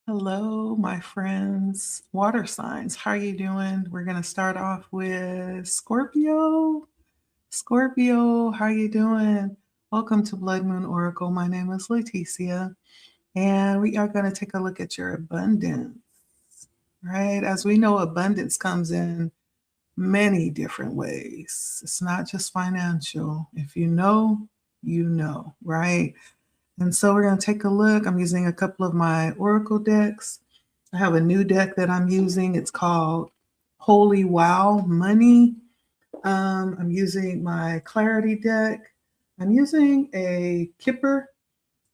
Hello, my friends, water signs. How are you doing? We're going to start off with Scorpio. Scorpio, how are you doing? Welcome to Blood Moon Oracle. My name is Leticia, and we are going to take a look at your abundance, right? As we know, abundance comes in many different ways. It's not just financial. If you know, right? And so we're going to take a look. I'm using a couple of my oracle decks. I have a new deck that I'm using. It's called Holy Wow Money. I'm using my Clarity deck. I'm using a Kipper,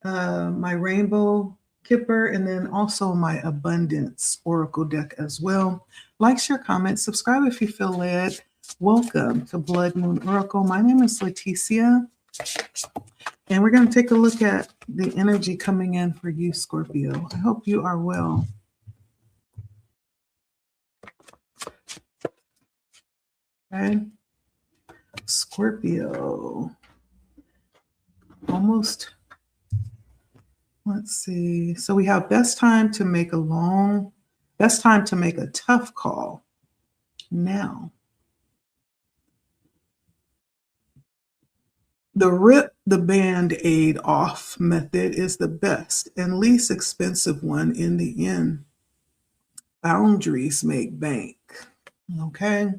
my Rainbow Kipper, and then also my Abundance Oracle deck as well. Like, share, comment, subscribe if you feel led. Welcome to Blood Moon Oracle. My name is Leticia. And we're going to take a look at the energy coming in for you, Scorpio. I hope you are well. Okay. Scorpio. Almost. Let's see. So we have best time to make a tough call now. The rip the band-aid off method is the best and least expensive one in the end. Boundaries make bank. Okay.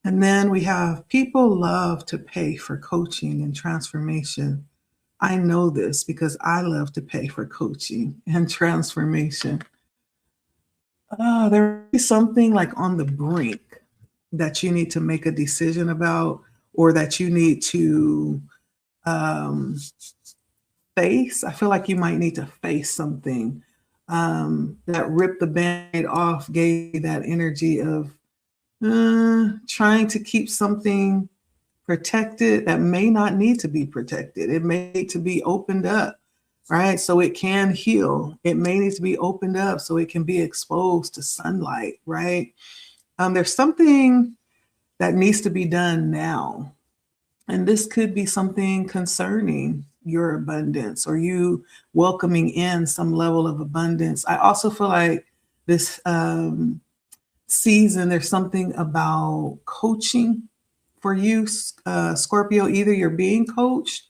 And then we have people love to pay for coaching and transformation. I know this because I love to pay for coaching and transformation. There is something like on the brink that you need to make a decision about, or that you need to face. I feel like you might need to face something. That ripped the band-aid off gave you that energy of trying to keep something protected that may not need to be protected. It may need to be opened up, right? So it can heal. It may need to be opened up so it can be exposed to sunlight, right? There's something that needs to be done now. And this could be something concerning your abundance or you welcoming in some level of abundance. I also feel like this season, there's something about coaching for you, Scorpio. Either you're being coached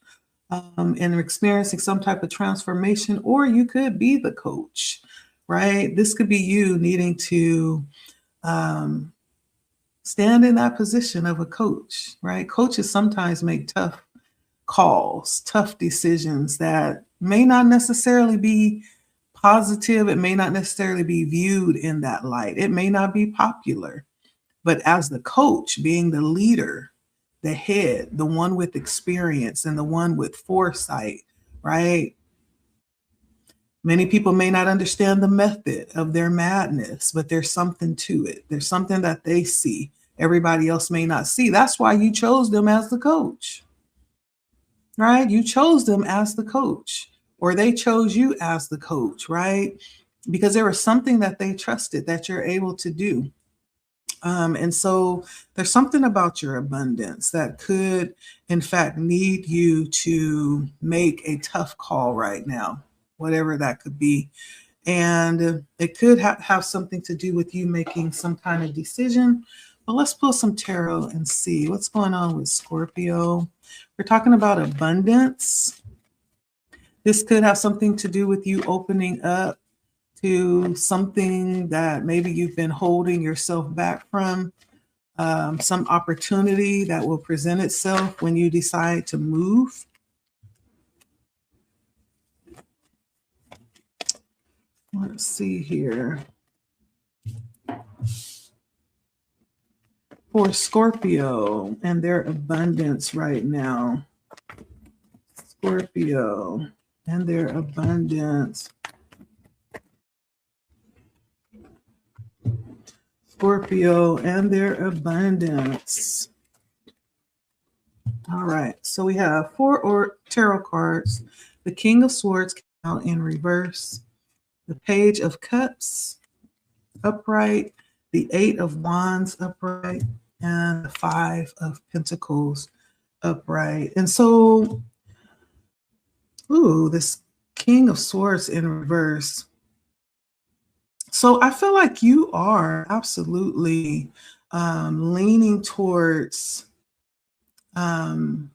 and experiencing some type of transformation, or you could be the coach, right? This could be you needing to stand in that position of a coach, right? Coaches sometimes make tough calls, tough decisions that may not necessarily be positive. It may not necessarily be viewed in that light. It may not be popular. But as the coach, being the leader, the head, the one with experience and the one with foresight, right? Many people may not understand the method of their madness, but there's something to it. There's something that they see. Everybody else may not see. That's why you chose them as the coach, right? You chose them as the coach, or they chose you as the coach, right? Because there was something that they trusted that you're able to do. And so there's something about your abundance that could, in fact, need you to make a tough call right now, whatever that could be. And it could have something to do with you making some kind of decision. But let's pull some tarot and see what's going on with Scorpio. We're talking about abundance. This could have something to do with you opening up to something that maybe you've been holding yourself back from, some opportunity that will present itself when you decide to move. Let's see here. For Scorpio and their abundance right now. Scorpio and their abundance. Scorpio and their abundance. All right, so we have 4 tarot cards. The King of Swords came out in reverse. The Page of Cups upright. The 8 of Wands upright. And the 5 of Pentacles upright. And so, this King of Swords in reverse. So I feel like you are absolutely leaning towards um,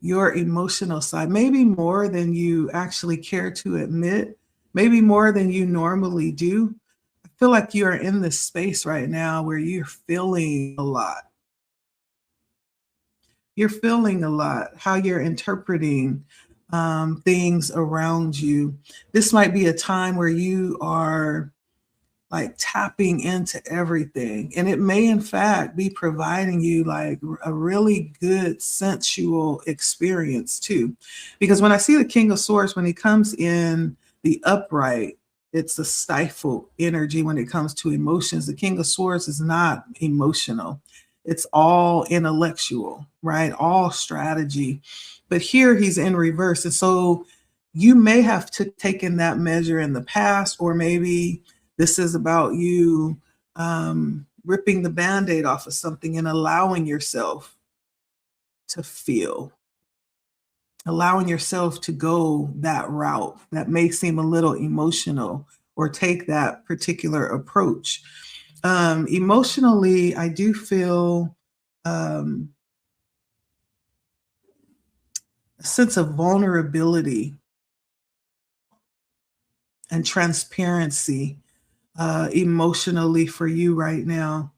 your emotional side, maybe more than you actually care to admit, maybe more than you normally do. I feel like you are in this space right now where you're feeling a lot. You're feeling a lot, how you're interpreting things around you. This might be a time where you are like tapping into everything. And it may, in fact, be providing you like a really good sensual experience too. Because when I see the King of Swords, when he comes in the upright, it's a stifled energy when it comes to emotions. The King of Swords is not emotional, it's all intellectual, right? All strategy. But here he's in reverse. And so you may have taken that measure in the past, or maybe this is about you ripping the Band-Aid off of something and allowing yourself to feel, allowing yourself to go that route that may seem a little emotional or take that particular approach. Emotionally, I do feel a sense of vulnerability and transparency emotionally for you right now.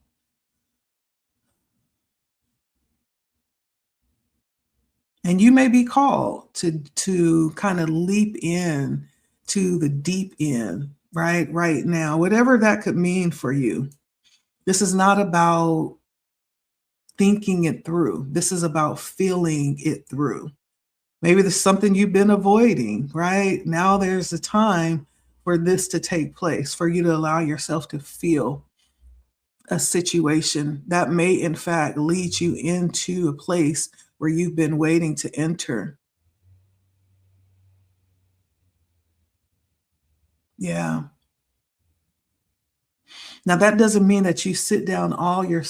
And you may be called to kind of leap in to the deep end, right now, whatever that could mean for you. This is not about thinking it through. This is about feeling it through. Maybe there's something you've been avoiding, right? Now there's a time for this to take place, for you to allow yourself to feel a situation that may, in fact, lead you into a place where you've been waiting to enter. Yeah. Now, that doesn't mean that you sit down all your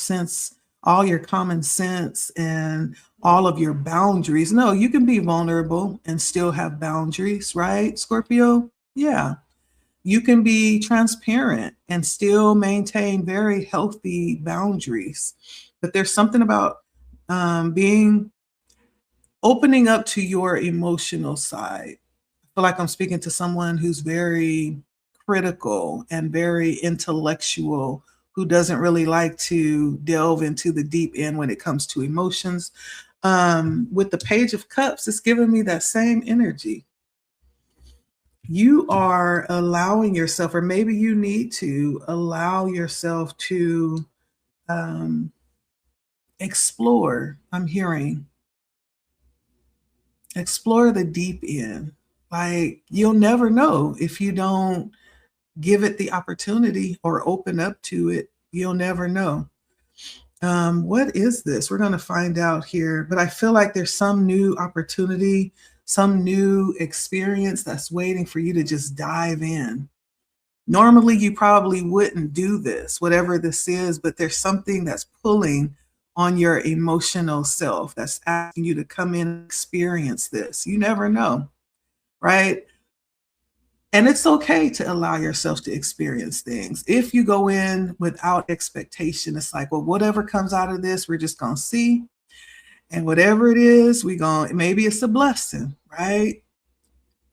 common sense and all of your boundaries. No, you can be vulnerable and still have boundaries, right, Scorpio? Yeah. You can be transparent and still maintain very healthy boundaries. But there's something about being opening up to your emotional side. I feel like I'm speaking to someone who's very critical and very intellectual, who doesn't really like to delve into the deep end when it comes to emotions. With the Page of Cups, it's giving me that same energy. You are allowing yourself, or maybe you need to allow yourself to um, explore. I'm hearing explore the deep end. Like you'll never know if you don't give it the opportunity or open up to it. You'll never know. What is this? We're going to find out here. But I feel like there's some new opportunity, some new experience that's waiting for you to just dive in. Normally, you probably wouldn't do this, whatever this is, but there's something that's pulling on your emotional self that's asking you to come in and experience this. You never know, right? And it's okay to allow yourself to experience things. If you go in without expectation, it's like, well, whatever comes out of this, we're just going to see. And whatever it is, maybe it's a blessing, right?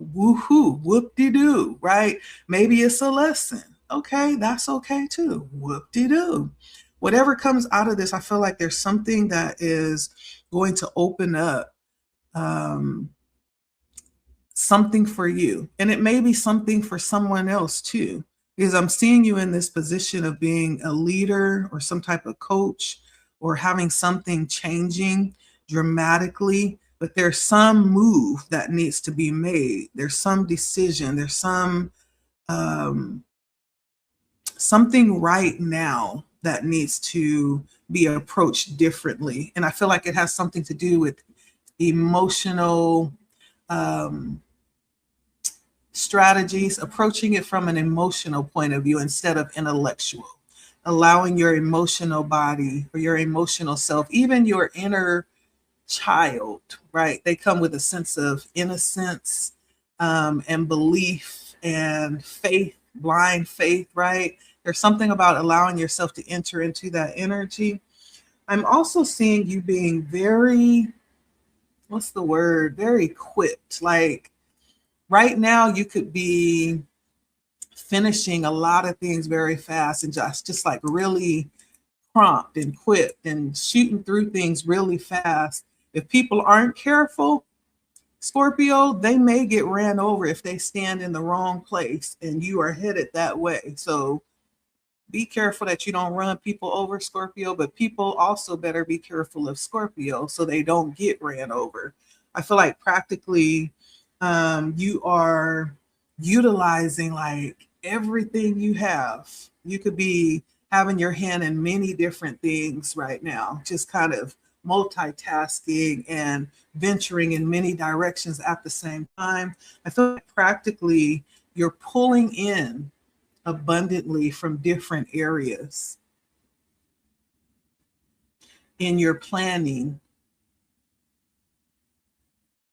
Woohoo, whoop-de-doo, right? Maybe it's a lesson. Okay, that's okay too. Whoop-de-doo. Whatever comes out of this, I feel like there's something that is going to open up um, something for you. And it may be something for someone else too, because I'm seeing you in this position of being a leader or some type of coach or having something changing dramatically. But there's some move that needs to be made. There's some decision. There's um, something right now that needs to be approached differently. And I feel like it has something to do with emotional um, strategies, approaching it from an emotional point of view instead of intellectual, allowing your emotional body or your emotional self, even your inner child, right? They come with a sense of innocence and belief and faith, blind faith, right? There's something about allowing yourself to enter into that energy. I'm also seeing you being very, what's the word? Very equipped. Like right now, you could be finishing a lot of things very fast and just like really prompt and equipped and shooting through things really fast. If people aren't careful, Scorpio, they may get ran over if they stand in the wrong place and you are headed that way. So be careful that you don't run people over, Scorpio, but people also better be careful of Scorpio so they don't get ran over. I feel like practically you are utilizing like everything you have. You could be having your hand in many different things right now, just kind of multitasking and venturing in many directions at the same time. I feel like practically you're pulling in abundantly from different areas in your planning.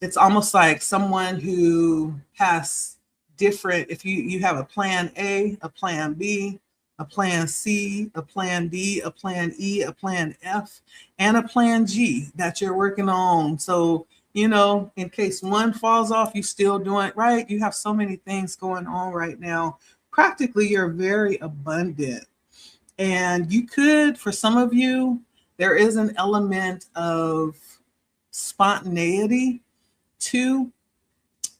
It's almost like someone who has different, if you have a plan A, a plan B, a plan C, a plan D, a plan E, a plan F, and a plan G that you're working on. So, in case one falls off, you still doing it right. You have so many things going on right now. Practically, you're very abundant. And you could, for some of you, there is an element of spontaneity too.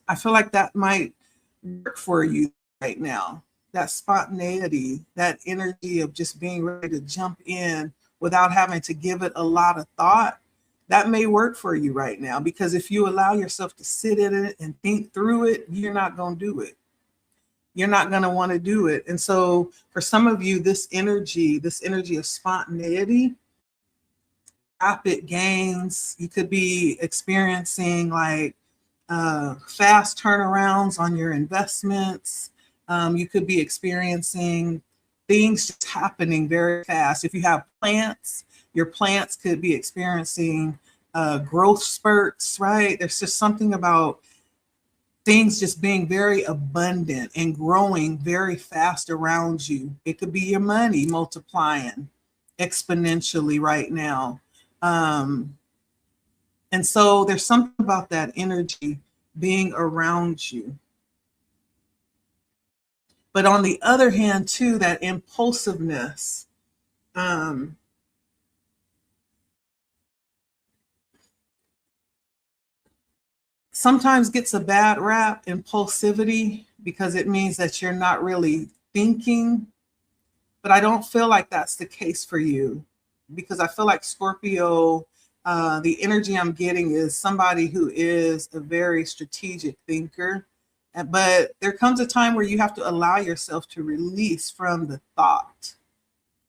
I feel like that might work for you right now. That spontaneity, that energy of just being ready to jump in without having to give it a lot of thought, that may work for you right now. Because if you allow yourself to sit in it and think through it, you're not going to do it. You're not going to want to do it. And so for some of you, this energy of spontaneity, rapid gains, you could be experiencing like fast turnarounds on your investments. You could be experiencing things just happening very fast. If you have plants, your plants could be experiencing growth spurts, right? There's just something about things just being very abundant and growing very fast around you. It could be your money multiplying exponentially right now. And so there's something about that energy being around you. But on the other hand, too, that impulsiveness, sometimes gets a bad rap, impulsivity, because it means that you're not really thinking. But I don't feel like that's the case for you, because I feel like Scorpio, the energy I'm getting is somebody who is a very strategic thinker. But there comes a time where you have to allow yourself to release from the thought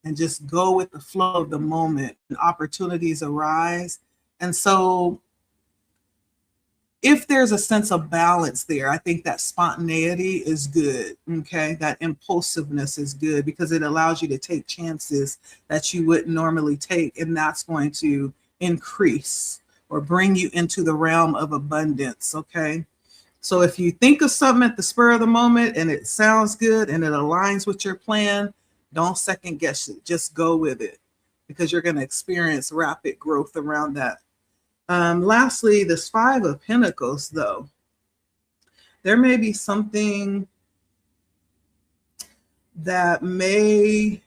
and just go with the flow of the moment, and opportunities arise. And so if there's a sense of balance there, I think that spontaneity is good. Okay. That impulsiveness is good because it allows you to take chances that you wouldn't normally take. And that's going to increase or bring you into the realm of abundance. Okay. So if you think of something at the spur of the moment and it sounds good and it aligns with your plan, don't second guess it. Just go with it because you're going to experience rapid growth around that. Lastly, this Five of Pentacles, though, there may be something that may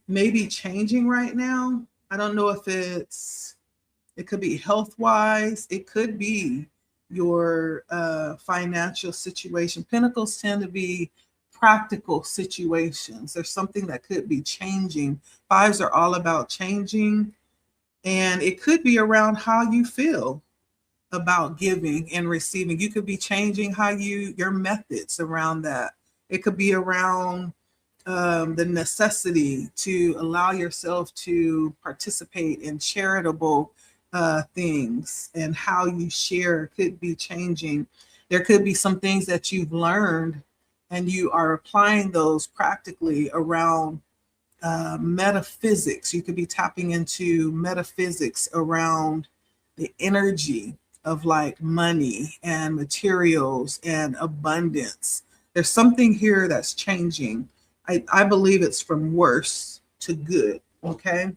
be changing right now. I don't know if it could be health-wise. It could be your financial situation. Pentacles tend to be practical situations. There's something that could be changing. Fives are all about changing. And it could be around how you feel about giving and receiving. You could be changing how your methods around that. It could be around the necessity to allow yourself to participate in charitable things, and how you share could be changing. There could be some things that you've learned and you are applying those practically around metaphysics. You could be tapping into metaphysics around the energy of like money and materials and abundance. There's something here that's changing. I believe it's from worse to good. Okay.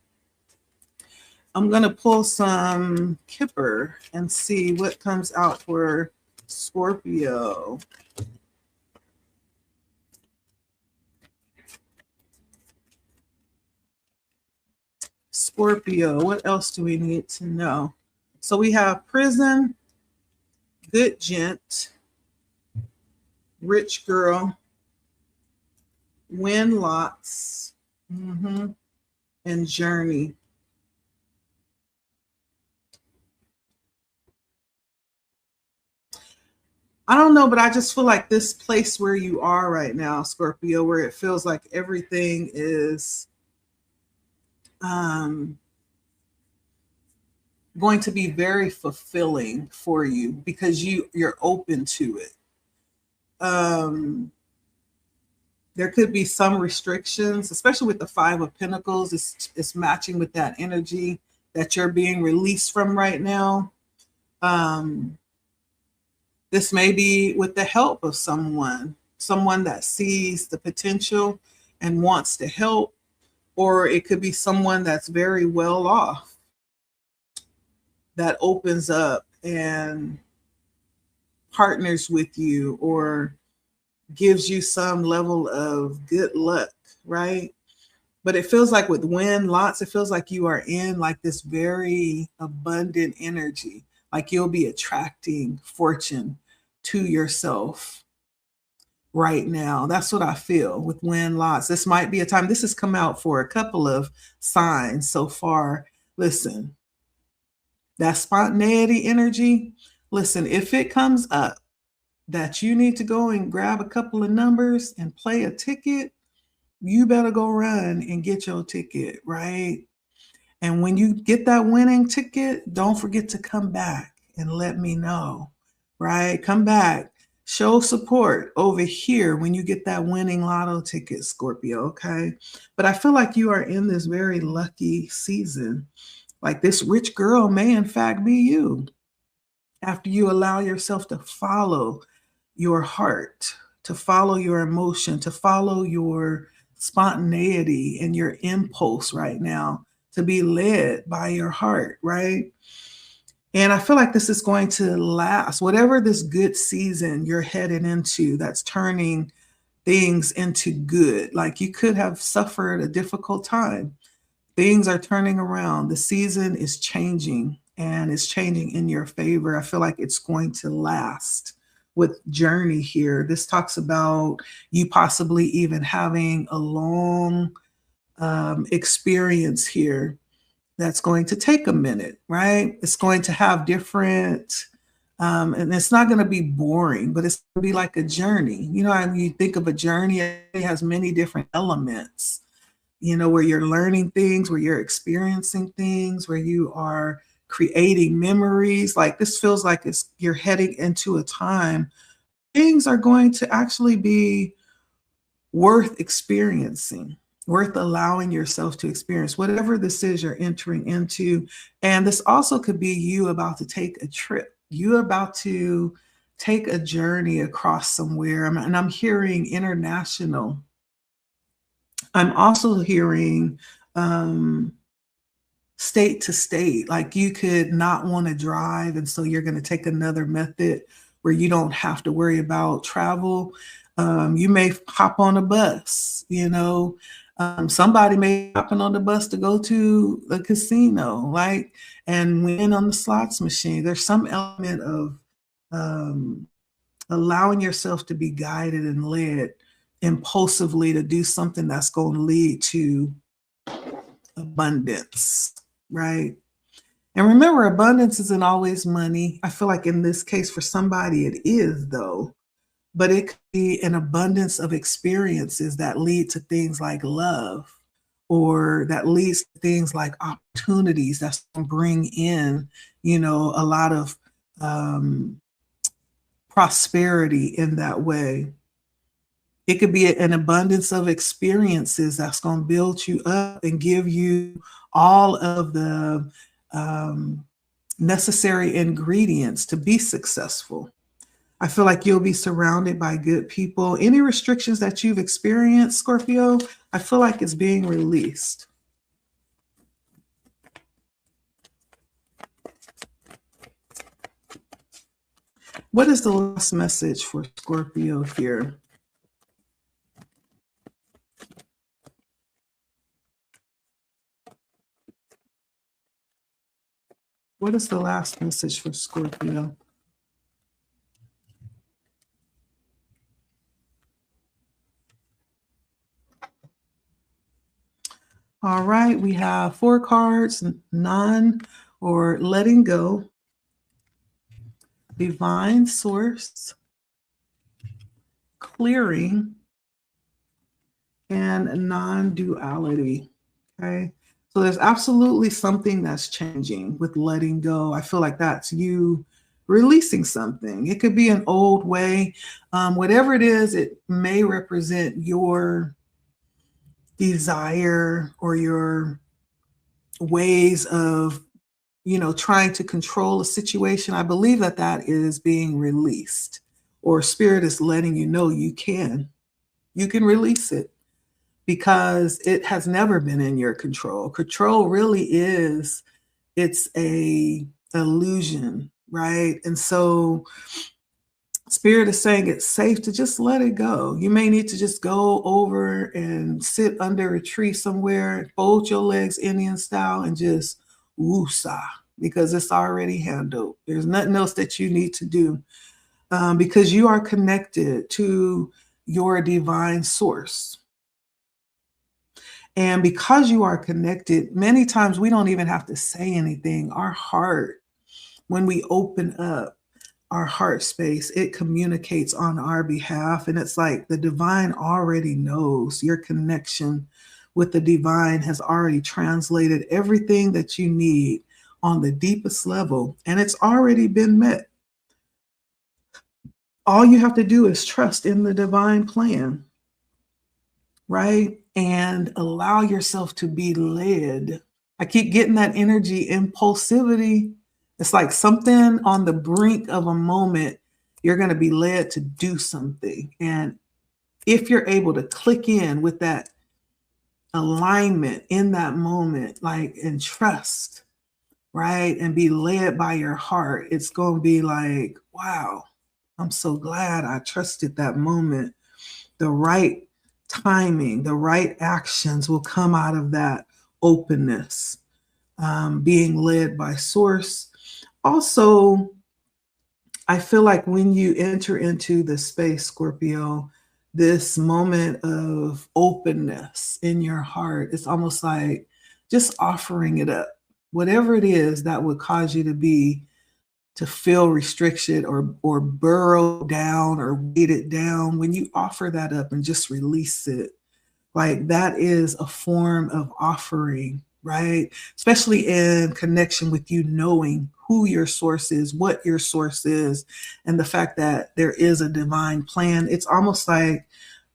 I'm going to pull some Kipper and see what comes out for Scorpio. Scorpio, what else do we need to know? So we have prison, good gent, rich girl, win lots, and journey. I don't know, but I just feel like this place where you are right now, Scorpio, where it feels like everything is going to be very fulfilling for you because you're open to it. There could be some restrictions, especially with the Five of Pentacles. It's matching with that energy that you're being released from right now. This may be with the help of someone that sees the potential and wants to help, or it could be someone that's very well off that opens up and partners with you or gives you some level of good luck, right? But it feels like with win lots, it feels like you are in like this very abundant energy, like you'll be attracting fortune to yourself right now. That's what I feel with win lots. This might be a time. This has come out for a couple of signs so far. Listen, that spontaneity energy, listen, if it comes up that you need to go and grab a couple of numbers and play a ticket, you better go run and get your ticket, right? And when you get that winning ticket, don't forget to come back and let me know, right? Come back, show support over here when you get that winning lotto ticket, Scorpio, okay? But I feel like you are in this very lucky season. Like this rich girl may in fact be you after you allow yourself to follow your heart, to follow your emotion, to follow your spontaneity and your impulse right now, to be led by your heart, right? And I feel like this is going to last. Whatever this good season you're headed into that's turning things into good, like you could have suffered a difficult time. Things are turning around. The season is changing and it's changing in your favor. I feel like it's going to last. With journey here, this talks about you possibly even having a long experience here that's going to take a minute, right? It's going to have different, and it's not going to be boring, but it's going to be like a journey. You know, I mean, you think of a journey, it has many different elements, you know, where you're learning things, where you're experiencing things, where you are creating memories. Like this feels like you're heading into a time things are going to actually be worth experiencing, worth allowing yourself to experience whatever this is you're entering into. And this also could be you about to take a trip. You're about to take a journey across somewhere. And I'm hearing international. I'm also hearing state to state. Like you could not want to drive, and so you're going to take another method where you don't have to worry about travel. You may hop on a bus, you know. Somebody may be hopping on the bus to go to the casino, right? And win on the slots machine. There's some element of allowing yourself to be guided and led impulsively to do something that's going to lead to abundance, right? And remember, abundance isn't always money. I feel like in this case, for somebody, it is, though. But it could be an abundance of experiences that lead to things like love, or that leads to things like opportunities that's going to bring in, you know, a lot of prosperity in that way. It could be an abundance of experiences that's going to build you up and give you all of the necessary ingredients to be successful. I feel like you'll be surrounded by good people. Any restrictions that you've experienced, Scorpio, I feel like it's being released. What is the last message for Scorpio here? What is the last message for Scorpio? All right, we have 4 cards, none or letting go, divine source, clearing, and non-duality. Okay. So there's absolutely something that's changing with letting go. I feel like that's you releasing something. It could be an old way. Whatever it is, it may represent your desire or your ways of, trying to control a situation. I believe that that is being released, or spirit is letting you know you can release it, because it has never been in your control. Control really is, it's a illusion, right? And so spirit is saying it's safe to just let it go. You may need to just go over and sit under a tree somewhere, fold your legs Indian style, and just woosah, because it's already handled. There's nothing else that you need to do, because you are connected to your divine source. And because you are connected, many times we don't even have to say anything. Our heart, when we open up our heart space, it communicates on our behalf. And it's like the divine already knows. Your connection with the divine has already translated everything that you need on the deepest level, and it's already been met. All you have to do is trust in the divine plan, right? And allow yourself to be led. I keep getting that energy, impulsivity. It's like something on the brink of a moment, you're going to be led to do something. And if you're able to click in with that alignment in that moment, like, and trust, right? And be led by your heart, it's going to be like, wow, I'm so glad I trusted that moment. The right timing, the right actions will come out of that openness, being led by source. Also, I feel like when you enter into the space, Scorpio, this moment of openness in your heart, it's almost like just offering it up. Whatever it is that would cause you to feel restriction or burrow down or weight it down, when you offer that up and just release it, like that is a form of offering, right? Especially in connection with you knowing who your source is, what your source is, and the fact that there is a divine plan. It's almost like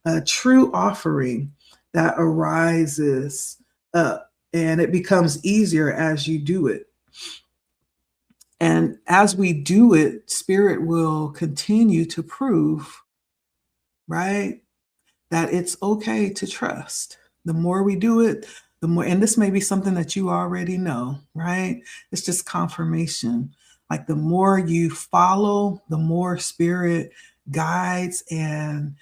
a true offering that arises up, and it becomes easier as you do it. And as we do it, spirit will continue to prove, right, that it's okay to trust. The more we do it, the more, and this may be something that you already know, right? It's just confirmation. Like the more you follow, the more spirit guides and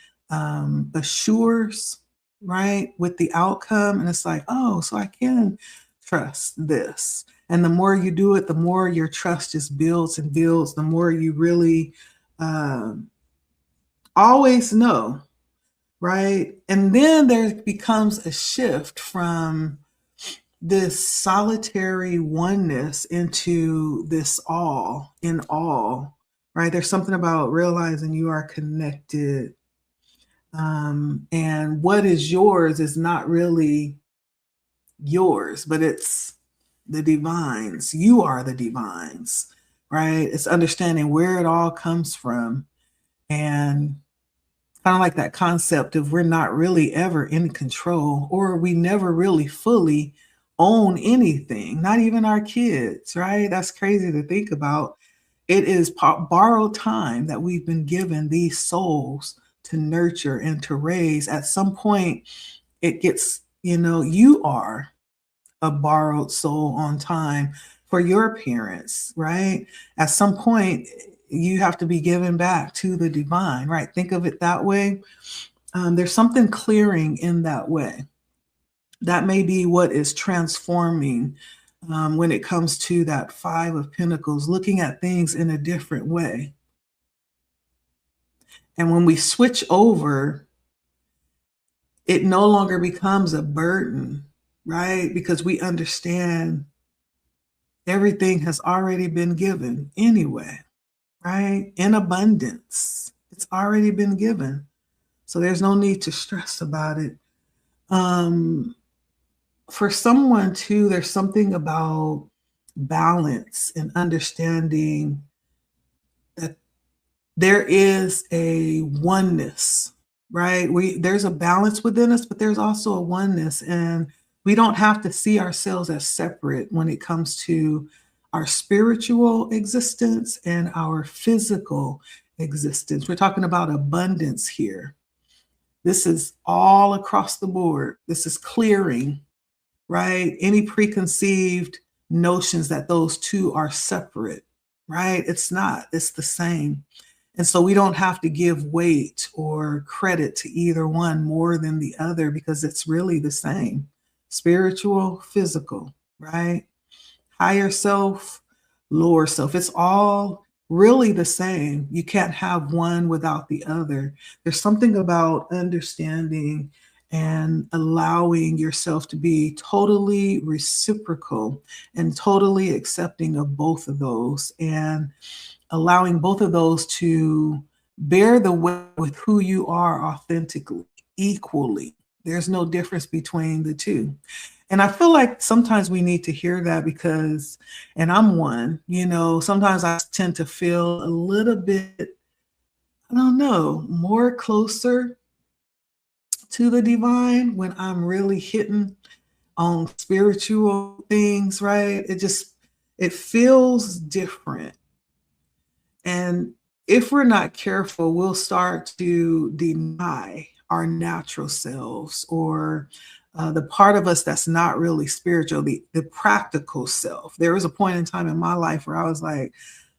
assures, right, with the outcome. And it's like, oh, so I can trust this. And the more you do it, the more your trust just builds and builds, the more you really always know, right? And then there becomes a shift from this solitary oneness into this all in all, right? There's something about realizing you are connected. And what is yours is not really yours, but it's the divines. You are the divines, right? It's understanding where it all comes from, and kind of like that concept of we're not really ever in control, or we never really fully own anything, not even our kids, right? That's crazy to think about. It is borrowed time that we've been given these souls to nurture and to raise. At some point, it gets, you are a borrowed soul on time for your parents, right? At some point, you have to be given back to the divine, right? Think of it that way. There's something clearing in that way. That may be what is transforming when it comes to that Five of Pentacles, looking at things in a different way. And when we switch over, it no longer becomes a burden, right? Because we understand everything has already been given anyway, right? In abundance. It's already been given. So there's no need to stress about it. For someone too, there's something about balance and understanding that there is a oneness, right? There's a balance within us, but there's also a oneness, and we don't have to see ourselves as separate when it comes to our spiritual existence and our physical existence. We're talking about abundance here. This is all across the board. This is clearing, right? Any preconceived notions that those two are separate, right? It's not, it's the same. And so we don't have to give weight or credit to either one more than the other because it's really the same. Spiritual, physical, right? Higher self, lower self. It's all really the same. You can't have one without the other. There's something about understanding and allowing yourself to be totally reciprocal and totally accepting of both of those, and allowing both of those to bear the weight with who you are authentically, equally. There's no difference between the two. And I feel like sometimes we need to hear that because, and I'm one, sometimes I tend to feel a little bit, I don't know, more closer to the divine when I'm really hitting on spiritual things, right? It feels different. And if we're not careful, we'll start to deny our natural selves, or the part of us that's not really spiritual, the practical self. There was a point in time in my life where I was like,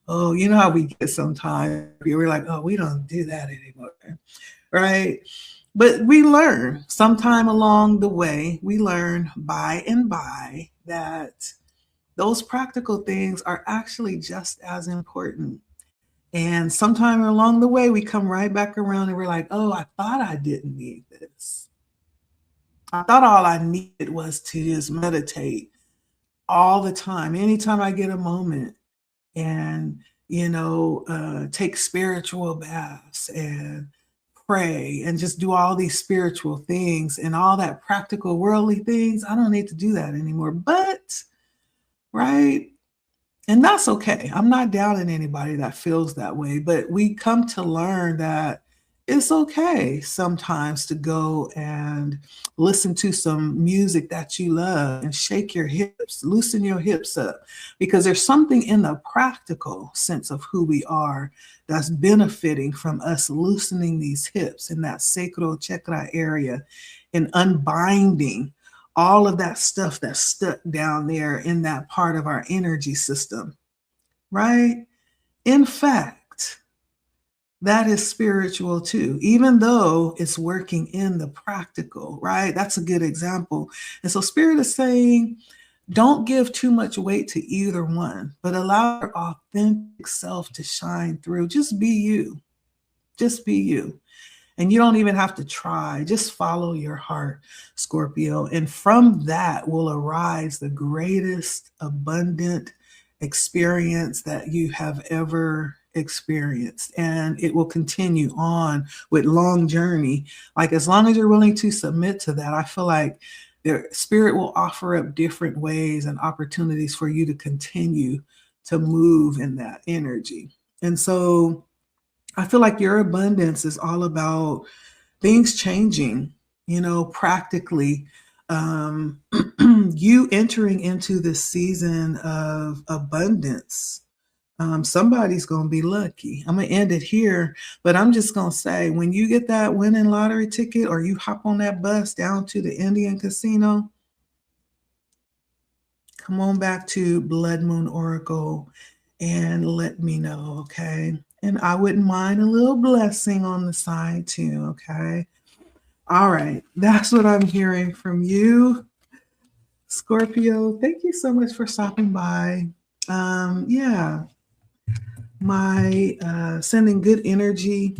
oh, you know how we get sometimes, we're like, oh, we don't do that anymore, right? But we learn sometime along the way, we learn by and by that those practical things are actually just as important. And sometime along the way, we come right back around and we're like, oh, I thought I didn't need this. I thought all I needed was to just meditate all the time, anytime I get a moment, and, take spiritual baths and pray and just do all these spiritual things and all that practical worldly things. I don't need to do that anymore. But, right? And that's okay. I'm not doubting anybody that feels that way, but we come to learn that it's okay sometimes to go and listen to some music that you love and shake your hips, loosen your hips up, because there's something in the practical sense of who we are that's benefiting from us loosening these hips in that sacral chakra area and unbinding all of that stuff that's stuck down there in that part of our energy system, right? In fact, that is spiritual too, even though it's working in the practical, right? That's a good example. And so Spirit is saying, don't give too much weight to either one, but allow your authentic self to shine through. Just be you. Just be you. And you don't even have to try. Just follow your heart, Scorpio. And from that will arise the greatest abundant experience that you have ever experienced. And it will continue on with long journey. Like as long as you're willing to submit to that, I feel like the Spirit will offer up different ways and opportunities for you to continue to move in that energy. And so I feel like your abundance is all about things changing, practically. You entering into this season of abundance. Somebody's going to be lucky. I'm going to end it here, but I'm just going to say when you get that winning lottery ticket or you hop on that bus down to the Indian casino, come on back to Blood Moon Oracle and let me know, okay? And I wouldn't mind a little blessing on the side too, okay? All right, that's what I'm hearing from you, Scorpio. Thank you so much for stopping by. Yeah, my sending good energy,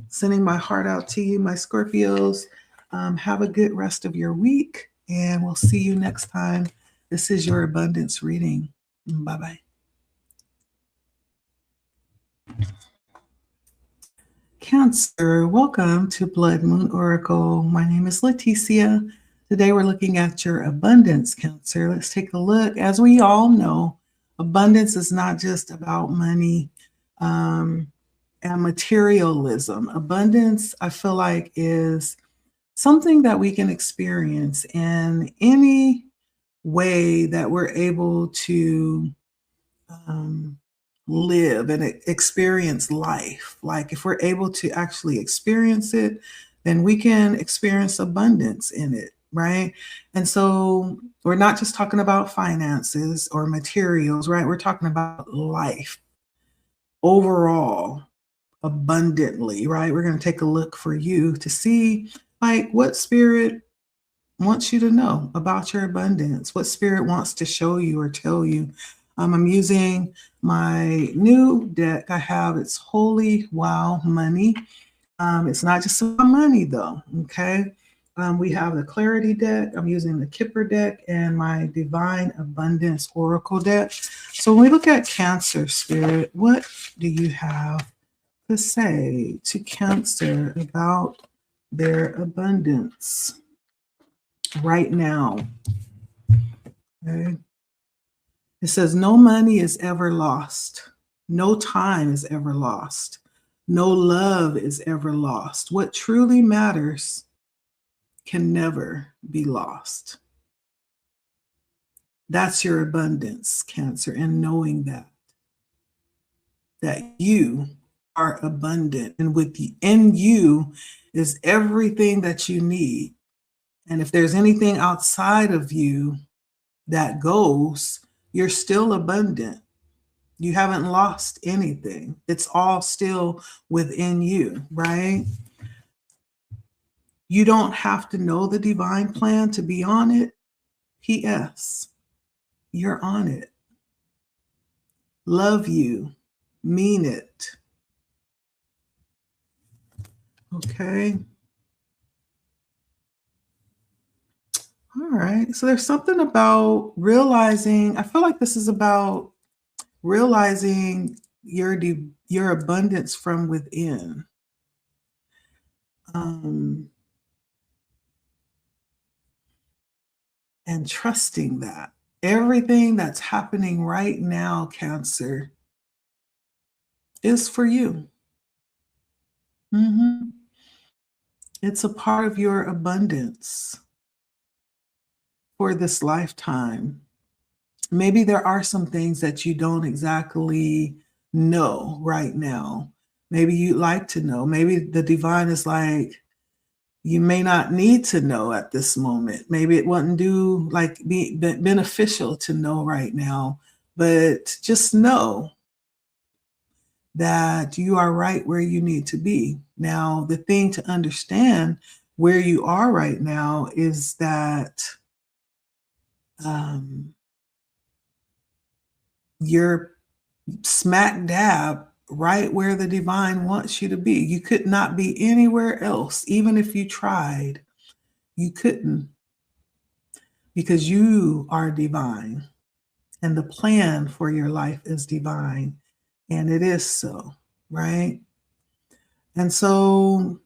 sending my heart out to you, my Scorpios. Have a good rest of your week, and we'll see you next time. This is your abundance reading. Bye bye. Cancer, welcome to Blood Moon Oracle. My name is Leticia. Today we're looking at your abundance, Cancer. Let's take a look. As we all know, abundance is not just about money and materialism. Abundance, I feel like, is something that we can experience in any way that we're able to live and experience life. Like if we're able to actually experience it, then we can experience abundance in it, right? And so we're not just talking about finances or materials, right? We're talking about life overall, abundantly, right? We're going to take a look for you to see like what spirit wants you to know about your abundance, what spirit wants to show you or tell you. I'm using my new deck I have. It's Holy Wow Money. It's not just about money though, okay? We have the Clarity deck. I'm using the Kipper deck and my Divine Abundance Oracle deck. So when we look at Cancer spirit, what do you have to say to Cancer about their abundance right now? Okay. It says, no money is ever lost. No time is ever lost. No love is ever lost. What truly matters can never be lost. That's your abundance, Cancer, and knowing that you are abundant, and in you is everything that you need. And if there's anything outside of you that goes, you're still abundant. You haven't lost anything. It's all still within you, right? You don't have to know the divine plan to be on it. P.S. You're on it. Love you. Mean it. Okay. All right. So there's something about realizing, I feel like this is about realizing your abundance from within. And trusting that everything that's happening right now, Cancer, is for you. It's a part of your abundance for this lifetime. Maybe there are some things that you don't exactly know right now. Maybe you'd like to know. Maybe the divine is like, you may not need to know at this moment. Maybe it wouldn't be beneficial to know right now, but just know that you are right where you need to be. Now, the thing to understand where you are right now is that you're smack dab right where the divine wants you to be. You could not be anywhere else, even if you tried. You couldn't, because you are divine and the plan for your life is divine, and it is so, right? And so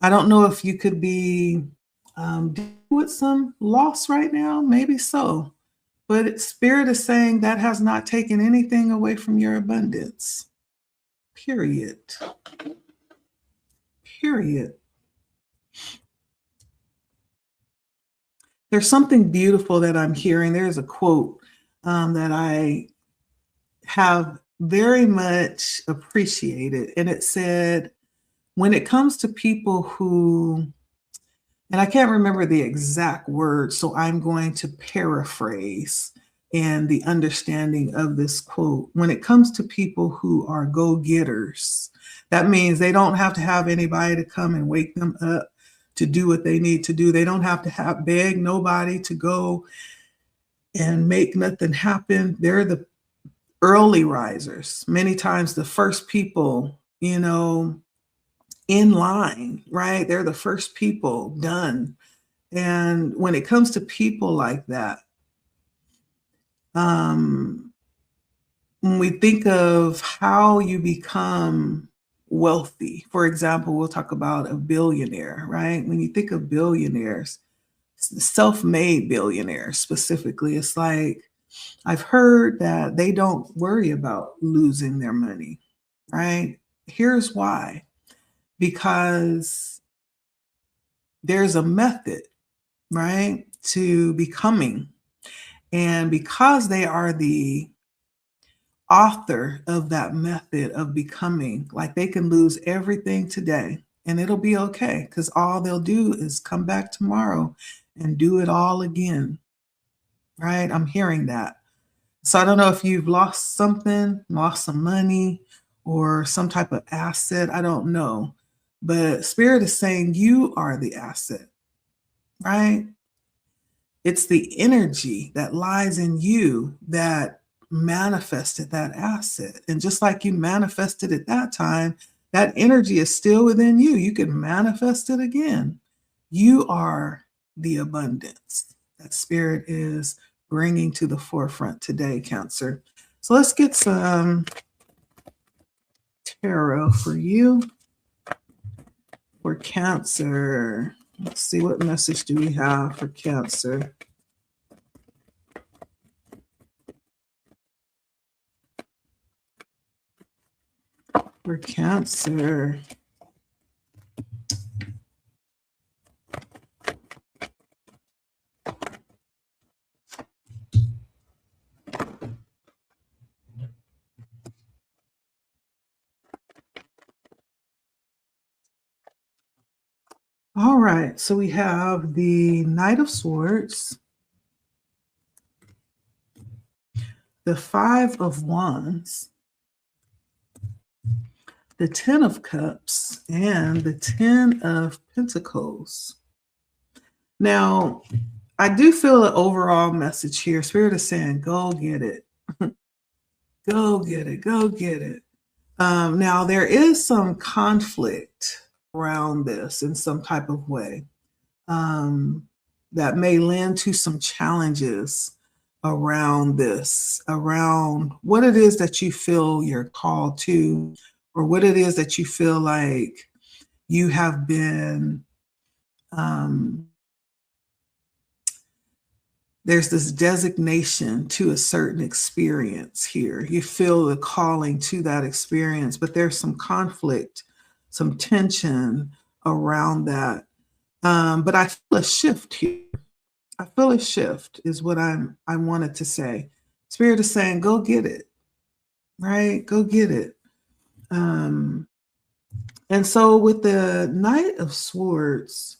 I don't know if you could be dealing with some loss right now, maybe so, but Spirit is saying that has not taken anything away from your abundance. Period. Period. There's something beautiful that I'm hearing. There's a quote that I have very much appreciated, and it said, when it comes to people who, and I can't remember the exact words, so I'm going to paraphrase and the understanding of this quote. When it comes to people who are go-getters, that means they don't have to have anybody to come and wake them up to do what they need to do. They don't have to beg nobody to go and make nothing happen. They're the early risers, many times the first people, in line, right? They're the first people done. And when it comes to people like that, when we think of how you become wealthy, for example, we'll talk about a billionaire, right? When you think of billionaires, self-made billionaires specifically, it's like, I've heard that they don't worry about losing their money, right? Here's why. Because there's a method, right, to becoming. And because they are the author of that method of becoming, like they can lose everything today and it'll be okay because all they'll do is come back tomorrow and do it all again, right? I'm hearing that. So I don't know if you've lost something, lost some money or some type of asset. I don't know. But Spirit is saying you are the asset, right? It's the energy that lies in you that manifested that asset. And just like you manifested it that time, that energy is still within you. You can manifest it again. You are the abundance that Spirit is bringing to the forefront today, Cancer. So let's get some tarot for you. For Cancer, let's see, what message do we have for Cancer? For Cancer. All right, so we have the Knight of Swords, the Five of Wands, the Ten of Cups, and the Ten of Pentacles. Now, I do feel an overall message here. Spirit is saying, go get it. Go get it. Go get it. Now, there is some conflict around this in some type of way that may lend to some challenges around this, around what it is that you feel you're called to, or what it is that you feel like you have been, there's this designation to a certain experience here. You feel the calling to that experience, but there's some conflict, some tension around that. But I feel a shift here. I feel a shift is what I wanted to say. Spirit is saying, go get it, right? Go get it. And so with the Knight of Swords,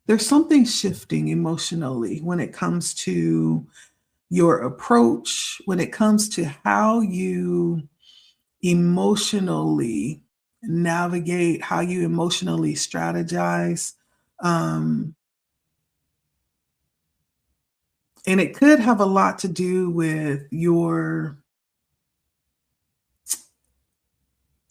there's something shifting emotionally when it comes to your approach, when it comes to how you emotionally navigate, how you emotionally strategize. And it could have a lot to do with your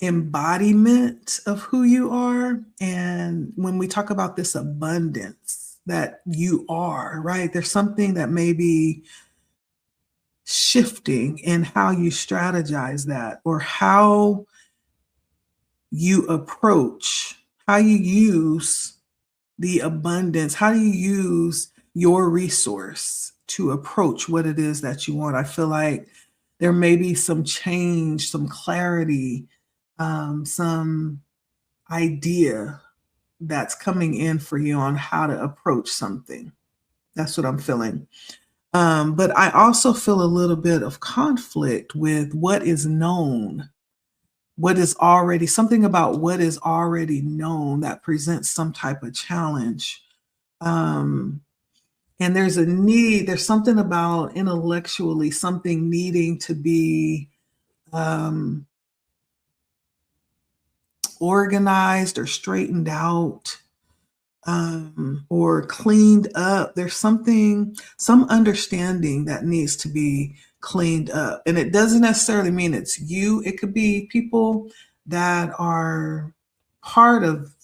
embodiment of who you are. And when we talk about this abundance that you are, right, there's something that may be shifting in how you strategize that, or how you approach, how you use the abundance, how do you use your resource to approach what it is that you want. I feel like there may be some change, some clarity, some idea that's coming in for you on how to approach something. That's what I'm feeling. But I also feel a little bit of conflict with what is known, what is already something about what is already known that presents some type of challenge. Um, and there's something about intellectually something needing to be um, organized or straightened out, or cleaned up. There's some understanding that needs to be cleaned up. And it doesn't necessarily mean it's you. It could be people that are part of,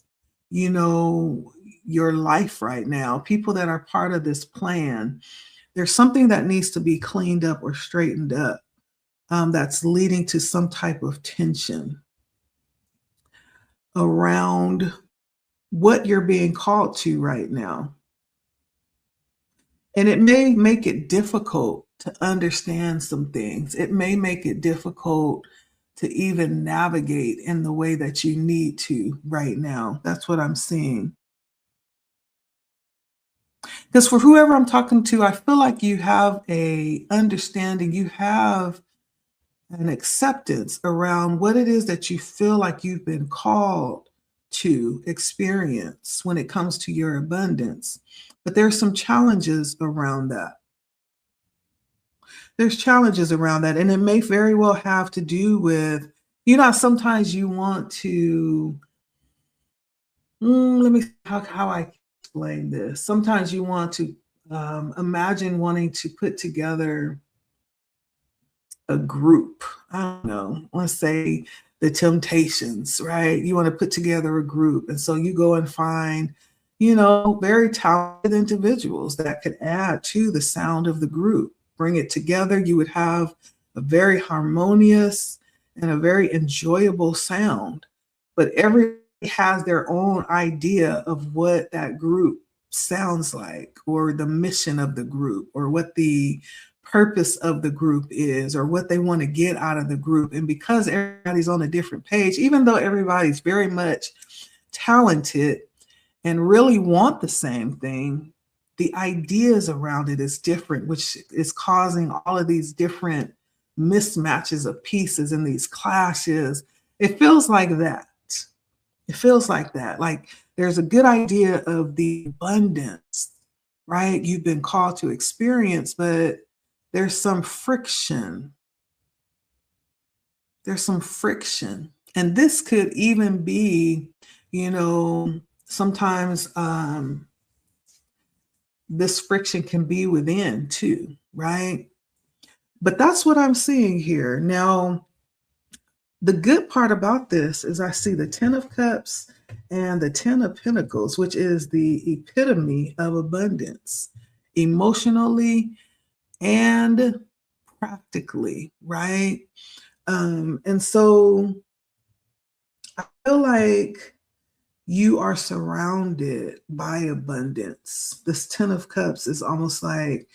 you know, your life right now, people that are part of this plan. There's something that needs to be cleaned up or straightened up, that's leading to some type of tension around what you're being called to right now. And it may make it difficult to understand some things. It may make it difficult to even navigate in the way that you need to right now. That's what I'm seeing. Because for whoever I'm talking to, I feel like you have a understanding, you have an acceptance around what it is that you feel like you've been called to experience when it comes to your abundance. But there's some challenges around that. There's challenges around that. And it may very well have to do with, sometimes you want to, let me see how I explain this. Sometimes you want to imagine wanting to put together a group. I don't know, let's say the Temptations, right? You want to put together a group. And so you go and find, very talented individuals that could add to the sound of the group, bring it together. You would have a very harmonious and a very enjoyable sound. But everybody has their own idea of what that group sounds like, or the mission of the group, or what the purpose of the group is, or what they want to get out of the group. And because everybody's on a different page, even though everybody's very much talented and really want the same thing, the ideas around it is different, which is causing all of these different mismatches of pieces and these clashes. It feels like that. It feels like that. Like there's a good idea of the abundance, right? You've been called to experience, but there's some friction. There's some friction. And this could even be, sometimes this friction can be within too, right? But that's what I'm seeing here. Now, the good part about this is I see the 10 of Cups and the 10 of Pentacles, which is the epitome of abundance, emotionally and practically, right? And so I feel like you are surrounded by abundance. This 10 of Cups is almost like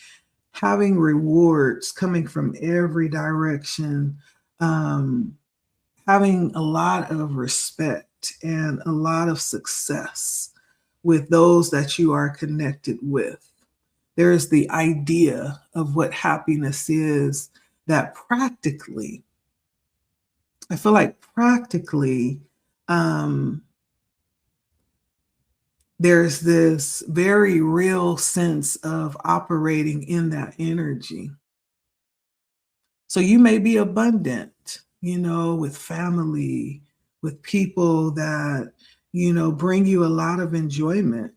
having rewards coming from every direction, having a lot of respect and a lot of success with those that you are connected with. There's the idea of what happiness is that practically, I feel like practically, there's this very real sense of operating in that energy. So you may be abundant, with family, with people that, bring you a lot of enjoyment,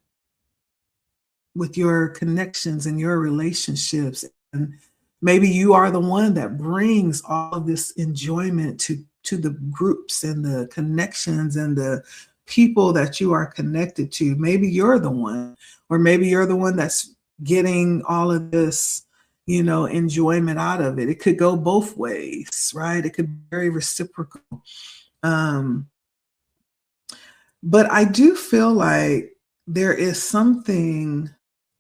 with your connections and your relationships. And maybe you are the one that brings all of this enjoyment to the groups and the connections and the people that you are connected to. Maybe you're the one, or maybe you're the one that's getting all of this, enjoyment out of it. It could go both ways, right? It could be very reciprocal. But I do feel like there is something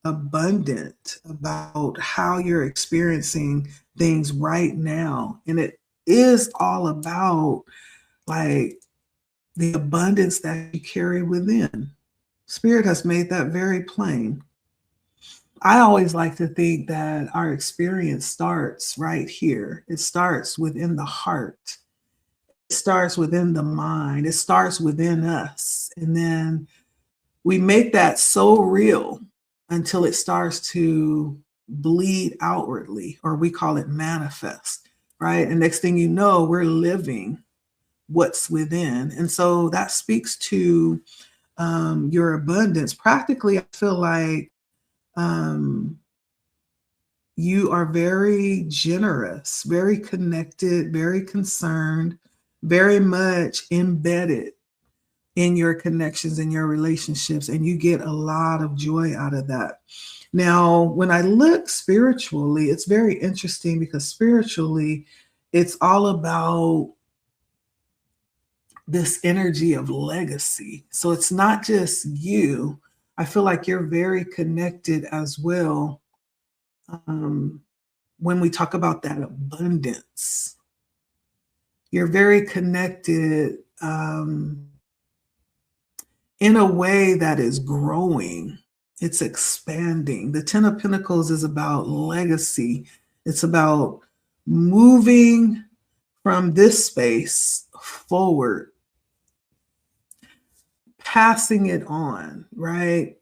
abundant about how you're experiencing things right now. And it is all about like the abundance that you carry within. Spirit has made that very plain. I always like to think that our experience starts right here. It starts within the heart. It starts within the mind. It starts within us. And then we make that so real until it starts to bleed outwardly, or we call it manifest, right? And next thing you know, we're living what's within. And so that speaks to your abundance. Practically, I feel like um, you are very generous, very connected, very concerned, very much embedded in your connections and your relationships, and you get a lot of joy out of that. Now, when I look spiritually, it's very interesting because spiritually, it's all about this energy of legacy. So it's not just you. I feel like you're very connected as well. Um, when we talk about that abundance, you're very connected in a way that is growing. It's expanding. The Ten of Pentacles is about legacy. It's about moving from this space forward, passing it on, right?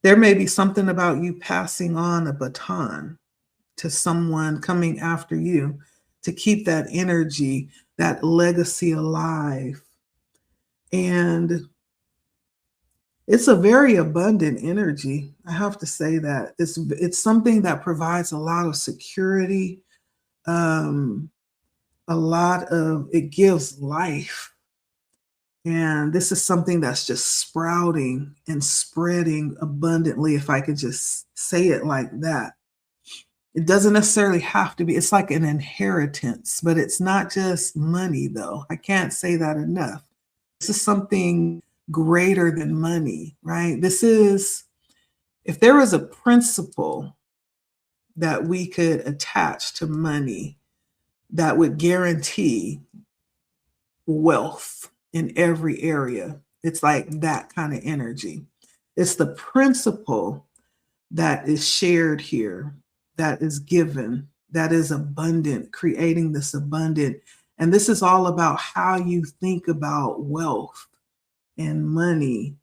There may be something about you passing on a baton to someone coming after you to keep that energy, that legacy alive. And it's a very abundant energy. I have to say that it's something that provides a lot of security, it gives life. And this is something that's just sprouting and spreading abundantly, if I could just say it like that. It doesn't necessarily have to be, it's like an inheritance, but it's not just money, though. I can't say that enough. This is something greater than money, right? This is, if there was a principle that we could attach to money that would guarantee wealth in every area, it's like that kind of energy. It's the principle that is shared here, that is given, that is abundant, creating this abundant. And this is all about how you think about wealth and money,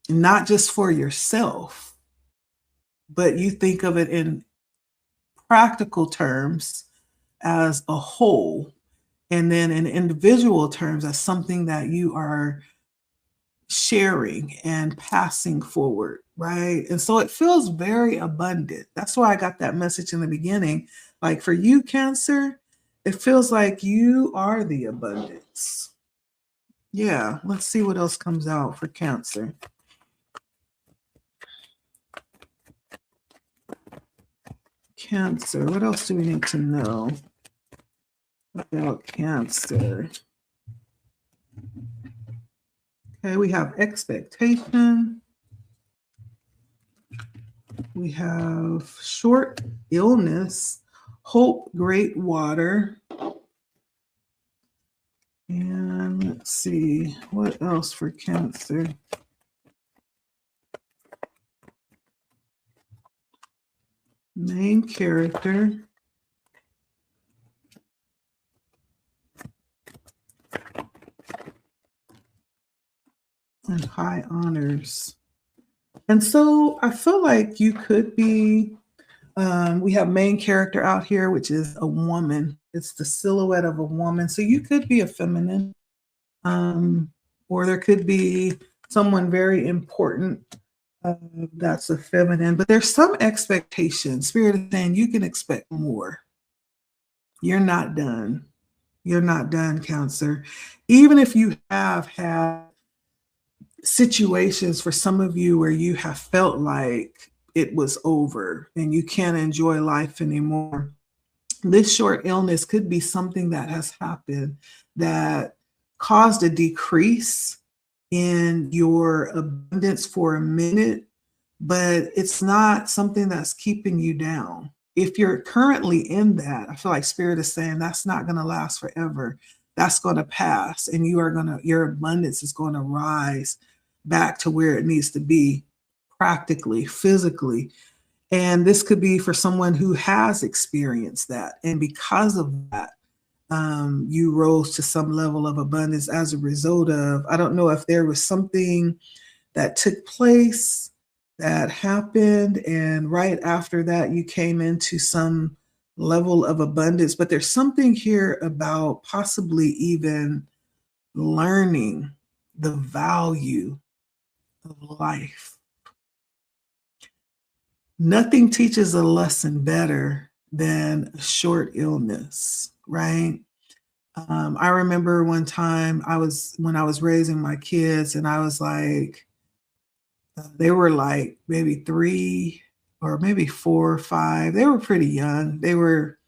not just for yourself, but you think of it in practical terms as a whole, and then in individual terms as something that you are sharing and passing forward, right? And so it feels very abundant. That's why I got that message in the beginning. Like for you, Cancer, it feels like you are the abundance. Yeah, let's see what else comes out for Cancer. Cancer, what else do we need to know about Cancer? Okay, we have expectation. We have short illness, hope, great water. And let's see, what else for Cancer? Main character. And high honors. And so I feel like you could be, we have main character out here, which is a woman. It's the silhouette of a woman. So you could be a feminine, or there could be someone very important that's a feminine, but there's some expectation. Spirit is saying you can expect more. You're not done. You're not done, Cancer. Even if you have had situations for some of you where you have felt like it was over and you can't enjoy life anymore, this short illness could be something that has happened that caused a decrease in your abundance for a minute, but it's not something that's keeping you down. If you're currently in that, I feel like Spirit is saying that's not going to last forever. that's going to pass, and your abundance is going to rise back to where it needs to be, practically, physically. And this could be for someone who has experienced that. And because of that, you rose to some level of abundance as a result of, I don't know if there was something that took place that happened, and right after that, you came into some level of abundance. But there's something here about possibly even learning the value of life. Nothing teaches a lesson better than a short illness, right? I remember one time when I was raising my kids, and I was like, they were like maybe 3 or maybe 4 or 5. They were pretty young. They were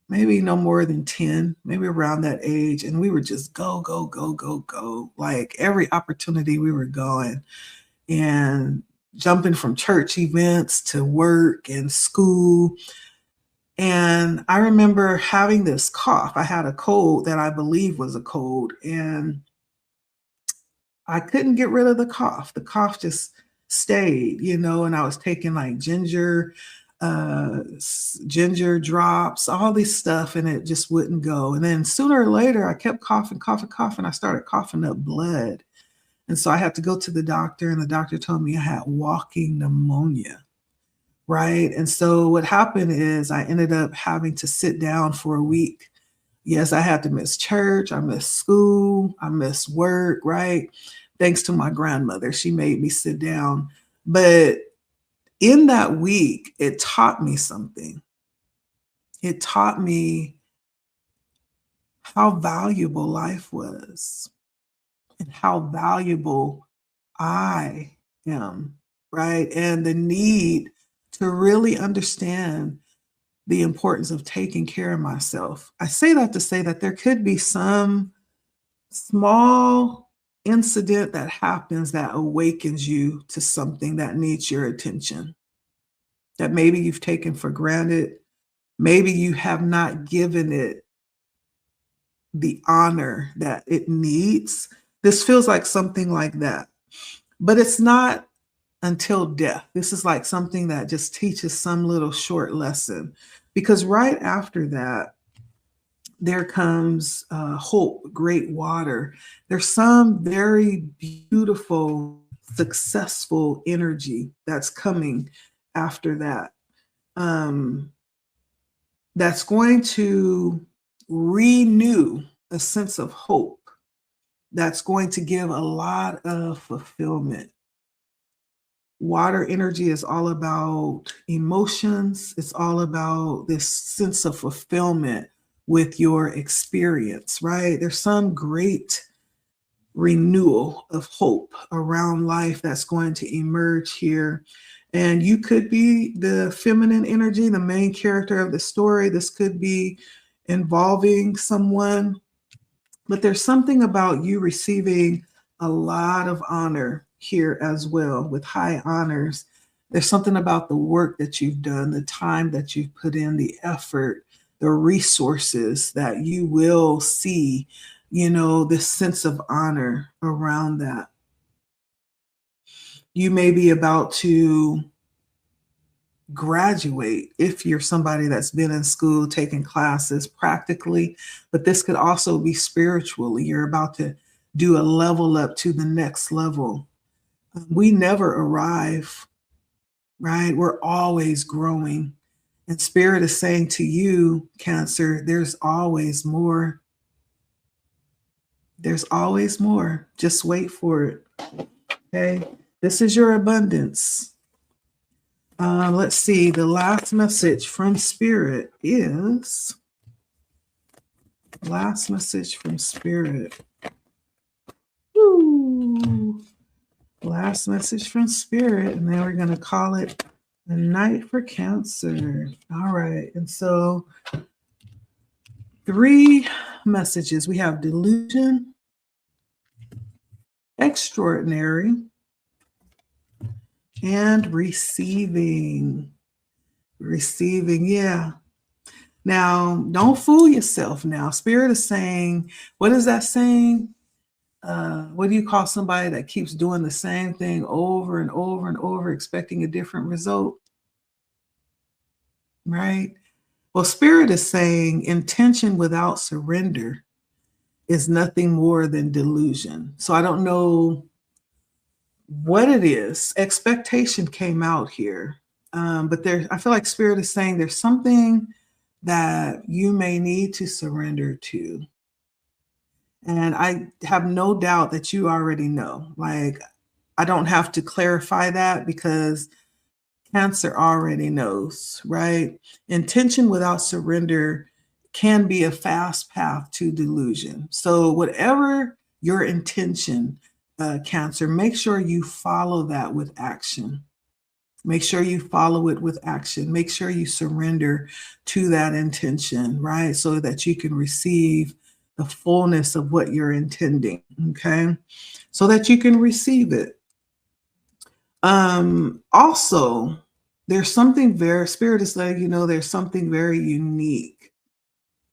maybe no more than 10, maybe around that age. And we were just go, go, go, go, go. Like every opportunity we were going and jumping from church events to work and school. And I remember having this cough. I had a cold that I believe was a cold, and I couldn't get rid of the cough. The cough just stayed, and I was taking like ginger drops, all this stuff, and it just wouldn't go. And then sooner or later, I kept coughing, coughing, coughing. I started coughing up blood. And so I had to go to the doctor, and the doctor told me I had walking pneumonia. Right. And so what happened is I ended up having to sit down for a week. Yes, I had to miss church. I missed school. I missed work. Right. Thanks to my grandmother. She made me sit down. But in that week, it taught me something. It taught me how valuable life was and how valuable I am. Right. And the need to really understand the importance of taking care of myself. I say that to say that there could be some small incident that happens that awakens you to something that needs your attention, that maybe you've taken for granted. Maybe you have not given it the honor that it needs. This feels like something like that, but it's not until death. This is like something that just teaches some little short lesson, because right after that, there comes hope, great water. There's some very beautiful, successful energy that's coming after that. That's going to renew a sense of hope. That's going to give a lot of fulfillment. Water energy is all about emotions. It's all about this sense of fulfillment with your experience, right? There's some great renewal of hope around life that's going to emerge here. And you could be the feminine energy, the main character of the story. This could be involving someone, but there's something about you receiving a lot of honor here as well, with high honors. There's something about the work that you've done, the time that you've put in, the effort, the resources that you will see, this sense of honor around that. You may be about to graduate if you're somebody that's been in school taking classes practically, but this could also be spiritually. You're about to do a level up to the next level. We never arrive, right? We're always growing. And Spirit is saying to you, Cancer, there's always more. There's always more. Just wait for it. Okay? This is your abundance. Let's see. The last message from Spirit is last message from Spirit. Woo. Last message from Spirit, and then we're going to call it a night for Cancer. All right. And so 3 messages. We have delusion, extraordinary, and receiving. Receiving, yeah. Now, don't fool yourself now. Spirit is saying, what is that saying? What do you call somebody that keeps doing the same thing over and over and over, expecting a different result? Right? Well, Spirit is saying intention without surrender is nothing more than delusion. So I don't know what it is. Expectation came out here. But there, I feel like Spirit is saying there's something that you may need to surrender to. And I have no doubt that you already know. Like, I don't have to clarify that because Cancer already knows, right? Intention without surrender can be a fast path to delusion. So, whatever your intention, Cancer, make sure you follow that with action. Make sure you follow it with action. Make sure you surrender to that intention, right? So that you can receive the fullness of what you're intending, okay? So that you can receive it. Also, there's something very, Spirit is letting you know there's something very unique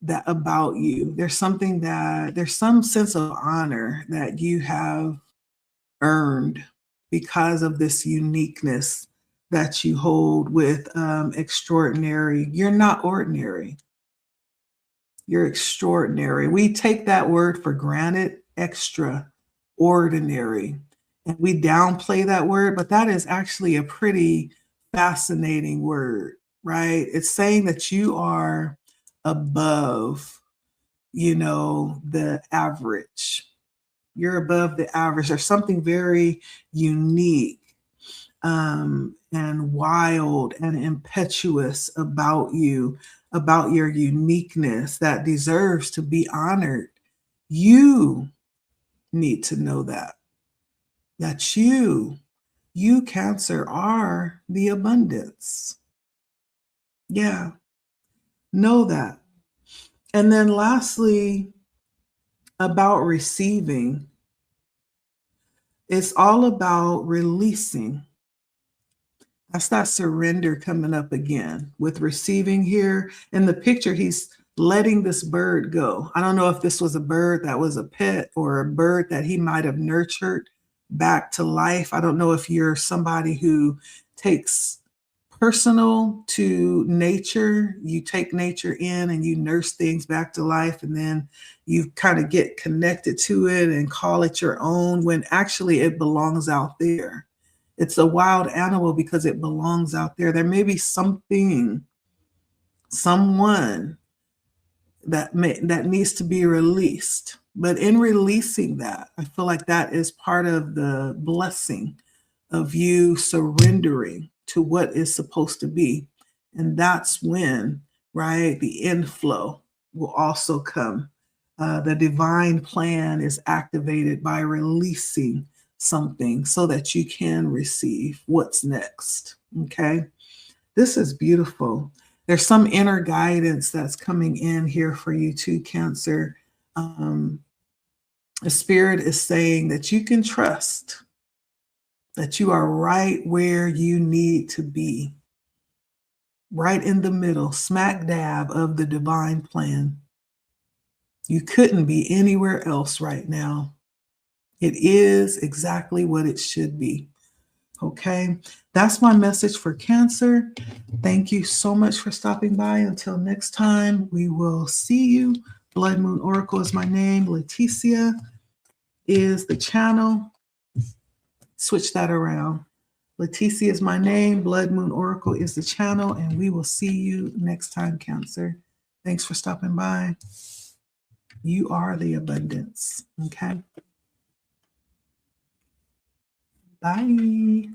that about you. There's something that there's some sense of honor that you have earned because of this uniqueness that you hold with extraordinary. You're not ordinary. You're extraordinary. We take that word for granted, extraordinary. And we downplay that word, but that is actually a pretty fascinating word, right? It's saying that you are above, the average. You're above the average. There's something very unique and wild and impetuous about you, about your uniqueness that deserves to be honored. You need to know that you Cancer are the abundance. Yeah, know that. And then lastly, about receiving, it's all about releasing. That's that surrender coming up again with receiving here. In the picture, he's letting this bird go. I don't know if this was a bird that was a pet or a bird that he might have nurtured back to life. I don't know if you're somebody who takes personal to nature. You take nature in and you nurse things back to life, and then you kind of get connected to it and call it your own when actually it belongs out there. It's a wild animal because it belongs out there. There may be something, someone that needs to be released. But in releasing that, I feel like that is part of the blessing of you surrendering to what is supposed to be. And that's when, right, the inflow will also come. The divine plan is activated by releasing something so that you can receive what's next. Okay. This is beautiful. There's some inner guidance that's coming in here for you too, Cancer. The Spirit is saying that you can trust that you are right where you need to be, right in the middle, smack dab of the divine plan. You couldn't be anywhere else right now. It is exactly what it should be. Okay, that's my message for Cancer. Thank you so much for stopping by. Until next time, we will see you. Blood Moon Oracle is my name. Leticia is the channel. Switch that around. Leticia is my name. Blood Moon Oracle is the channel, and we will see you next time, Cancer. Thanks for stopping by. You are the abundance. Okay. Bye.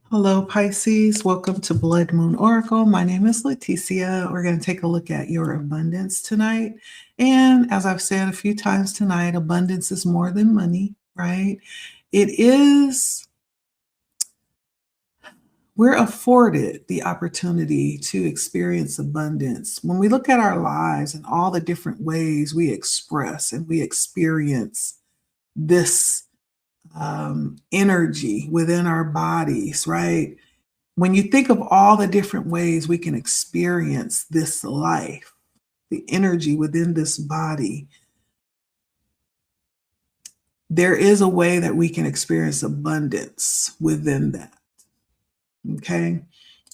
Hello, Pisces. Welcome to Blood Moon Oracle. My name is Leticia. We're going to take a look at your abundance tonight. And as I've said a few times tonight, abundance is more than money, right? It is, we're afforded the opportunity to experience abundance. When we look at our lives and all the different ways we express and we experience this energy within our bodies, right? when you think of all the different ways we can experience this life, the energy within this body, there is a way that we can experience abundance within that. Okay?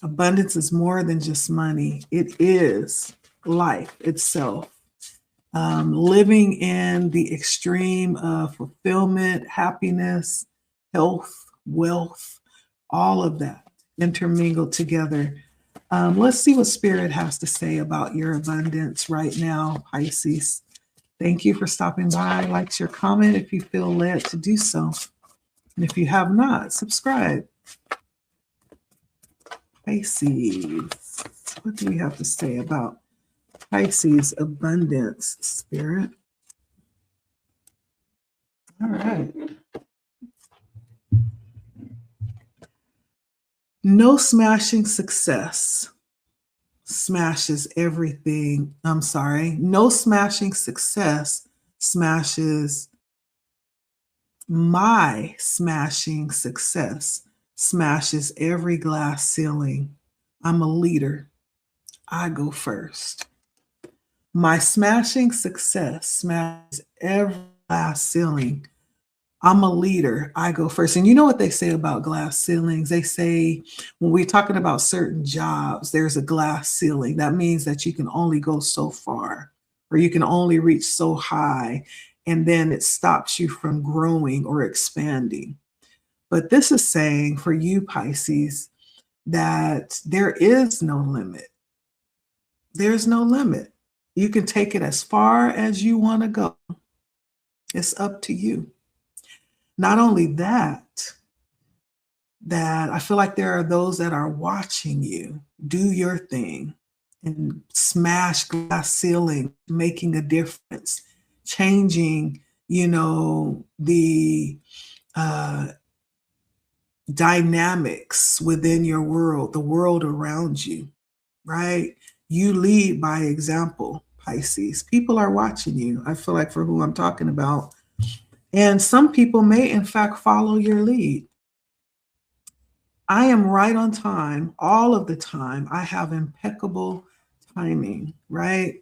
Abundance is more than just money, it is life itself. Living in the extreme of fulfillment, happiness, health, wealth, all of that intermingled together. Let's see what Spirit has to say about your abundance right now, Pisces. Thank you for stopping by. Like, share, comment if you feel led to do so. And if you have not, subscribe. Pisces. What do we have to say about Pisces abundance, Spirit? All right. No smashing success smashes everything. I'm sorry. No smashing success smashes my smashing success smashes every glass ceiling. I'm a leader. I go first. My smashing success smashes every glass ceiling. I'm a leader. I go first. And you know what they say about glass ceilings? They say when we're talking about certain jobs, there's a glass ceiling. That means that you can only go so far, or you can only reach so high, and then it stops you from growing or expanding. But this is saying for you, Pisces, that there is no limit. There's no limit. You can take it as far as you want to go. It's up to you. Not only that I feel like there are those that are watching you do your thing and smash glass ceiling, making a difference, changing, the dynamics within your world, the world around you, right? You lead by example, Pisces. People are watching you. I feel like for who I'm talking about. And some people may, in fact, follow your lead. I am right on time all of the time. I have impeccable timing, right?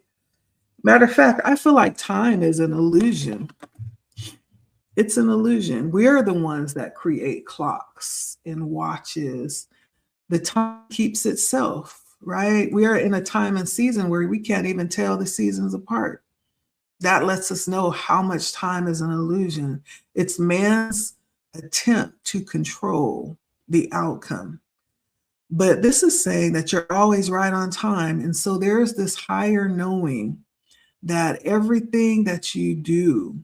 Matter of fact, I feel like time is an illusion. It's an illusion. We are the ones that create clocks and watches. The time keeps itself, right? We are in a time and season where we can't even tell the seasons apart. That lets us know how much time is an illusion. It's man's attempt to control the outcome. But this is saying that you're always right on time. And so there's this higher knowing that everything that you do,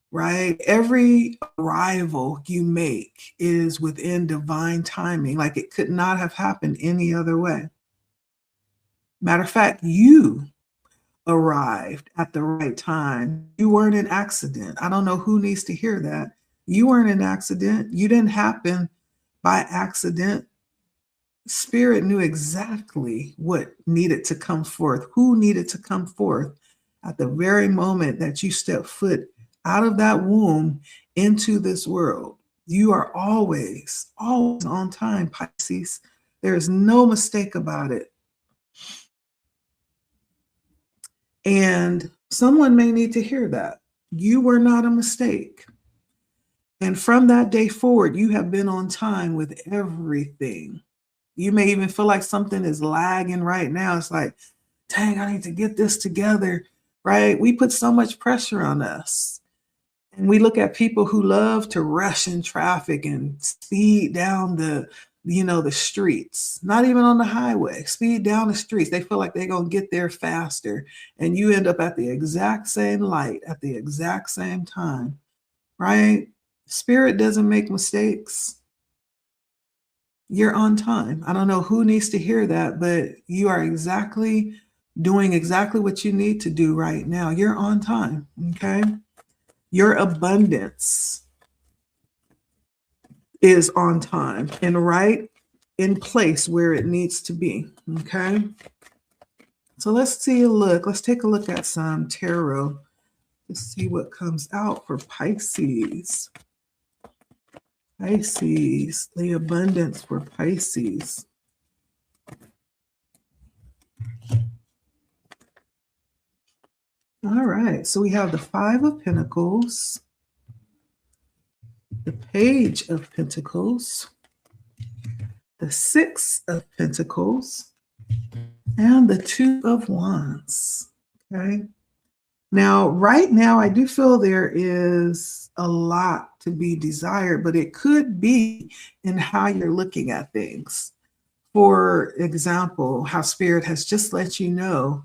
right, every arrival you make is within divine timing. Like it could not have happened any other way. Matter of fact, you arrived at the right time. You weren't an accident. I don't know who needs to hear that. You weren't an accident. You didn't happen by accident. Spirit knew exactly what needed to come forth, who needed to come forth at the very moment that you step foot out of that womb into this world. You are always on time, Pisces. There is no mistake about it. And someone may need to hear that. You were not a mistake. And from that day forward, you have been on time with everything. You may even feel like something is lagging right now. It's like, dang, I need to get this together, right? We put so much pressure on us. And we look at people who love to rush in traffic and speed down the streets, not even on the highway, speed down the streets. They feel like they're going to get there faster. And you end up at the exact same light at the exact same time, right? Spirit doesn't make mistakes. You're on time. I don't know who needs to hear that, but you are doing exactly what you need to do right now. You're on time, okay? Your abundance is on time and right in place where it needs to be, okay? So let's take a look at some tarot to see what comes out for Pisces. Pisces, the abundance for Pisces. All right, so we have the Five of Pentacles, the Page of Pentacles, the Six of Pentacles, and the Two of Wands. Okay. Now, right now, I do feel there is a lot to be desired, but it could be in how you're looking at things. For example, how Spirit has just let you know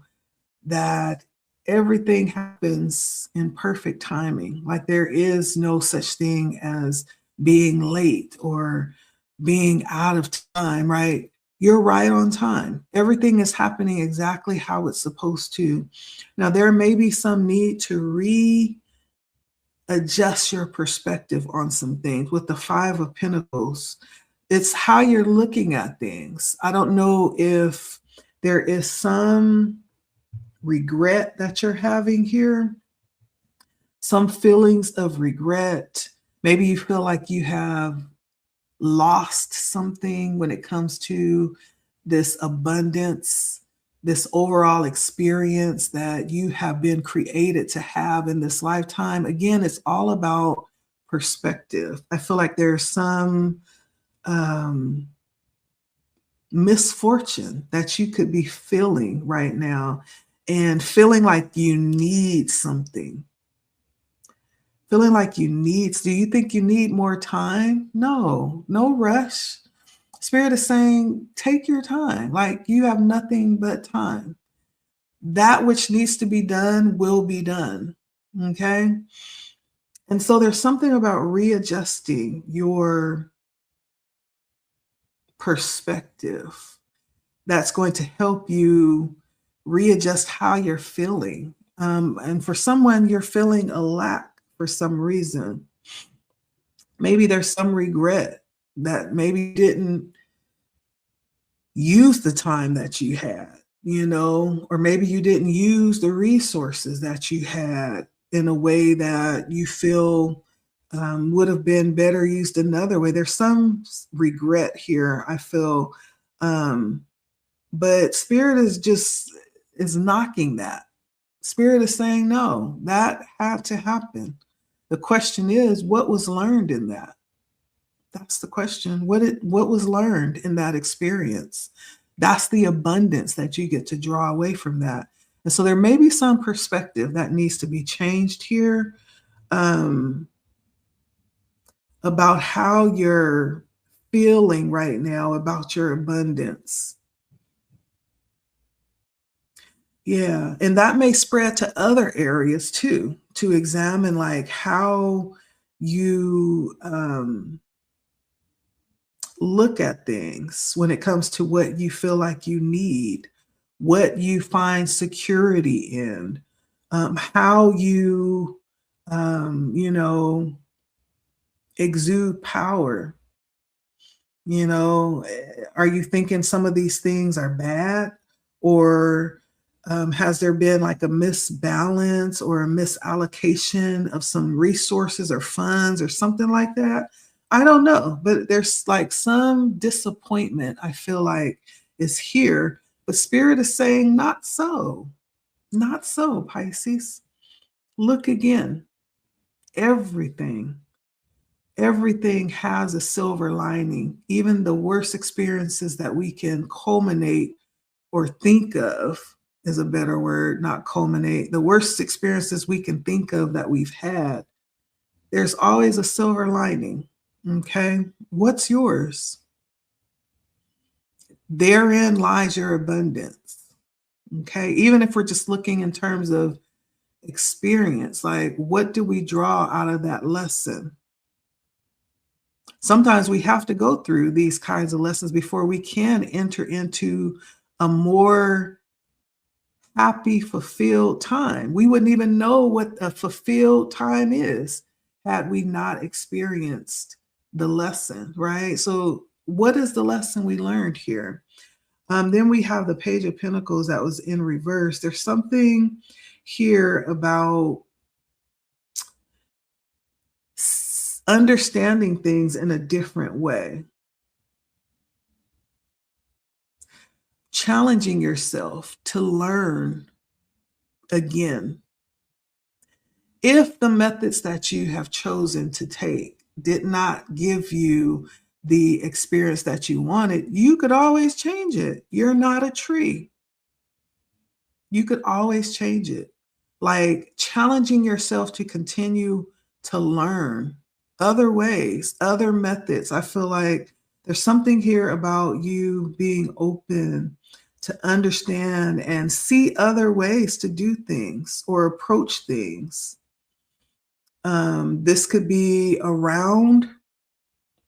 that everything happens in perfect timing. Like there is no such thing as being late or being out of time, right? You're right on time. Everything is happening exactly how it's supposed to. Now, there may be some need to readjust your perspective on some things. With the Five of Pentacles, it's how you're looking at things. I don't know if there is some regret that you're having here, some feelings of regret. Maybe you feel like you have lost something when it comes to this abundance, this overall experience that you have been created to have in this lifetime. Again, it's all about perspective. I feel like there's some misfortune that you could be feeling right now and feeling like you need something. Feeling like you need, do you think you need more time? No, no rush. Spirit is saying, take your time. Like you have nothing but time. That which needs to be done will be done. Okay. And so there's something about readjusting your perspective that's going to help you readjust how you're feeling. And for someone, you're feeling a lack for some reason. Maybe there's some regret that maybe you didn't use the time that you had, or maybe you didn't use the resources that you had in a way that you feel would have been better used another way. There's some regret here, I feel. But Spirit is knocking that. Spirit is saying, no, that had to happen. The question is, what was learned in that? That's the question. What was learned in that experience? That's the abundance that you get to draw away from that. And so there may be some perspective that needs to be changed here about how you're feeling right now about your abundance. Yeah, and that may spread to other areas too, to examine like how you look at things when it comes to what you feel like you need, what you find security in, how you, exude power. Are you thinking some of these things are bad? Or has there been like a misbalance or a misallocation of some resources or funds or something like that? I don't know, but there's like some disappointment I feel like is here, but Spirit is saying, not so, not so, Pisces. Look again. Everything, everything has a silver lining. Even the worst experiences that we can culminate or think of is a better word, not culminate. The worst experiences we can think of that we've had, there's always a silver lining. Okay. What's yours? Therein lies your abundance. Okay. Even if we're just looking in terms of experience, like what do we draw out of that lesson? Sometimes we have to go through these kinds of lessons before we can enter into a more happy, fulfilled time. We wouldn't even know what a fulfilled time is had we not experienced the lesson, right? So what is the lesson we learned here? Then we have the Page of Pentacles that was in reverse. There's something here about understanding things in a different way, challenging yourself to learn again. If the methods that you have chosen to take did not give you the experience that you wanted, you could always change it. You're not a tree. You could always change it. Like challenging yourself to continue to learn other ways, other methods. I feel like there's something here about you being open to understand and see other ways to do things or approach things. This could be around,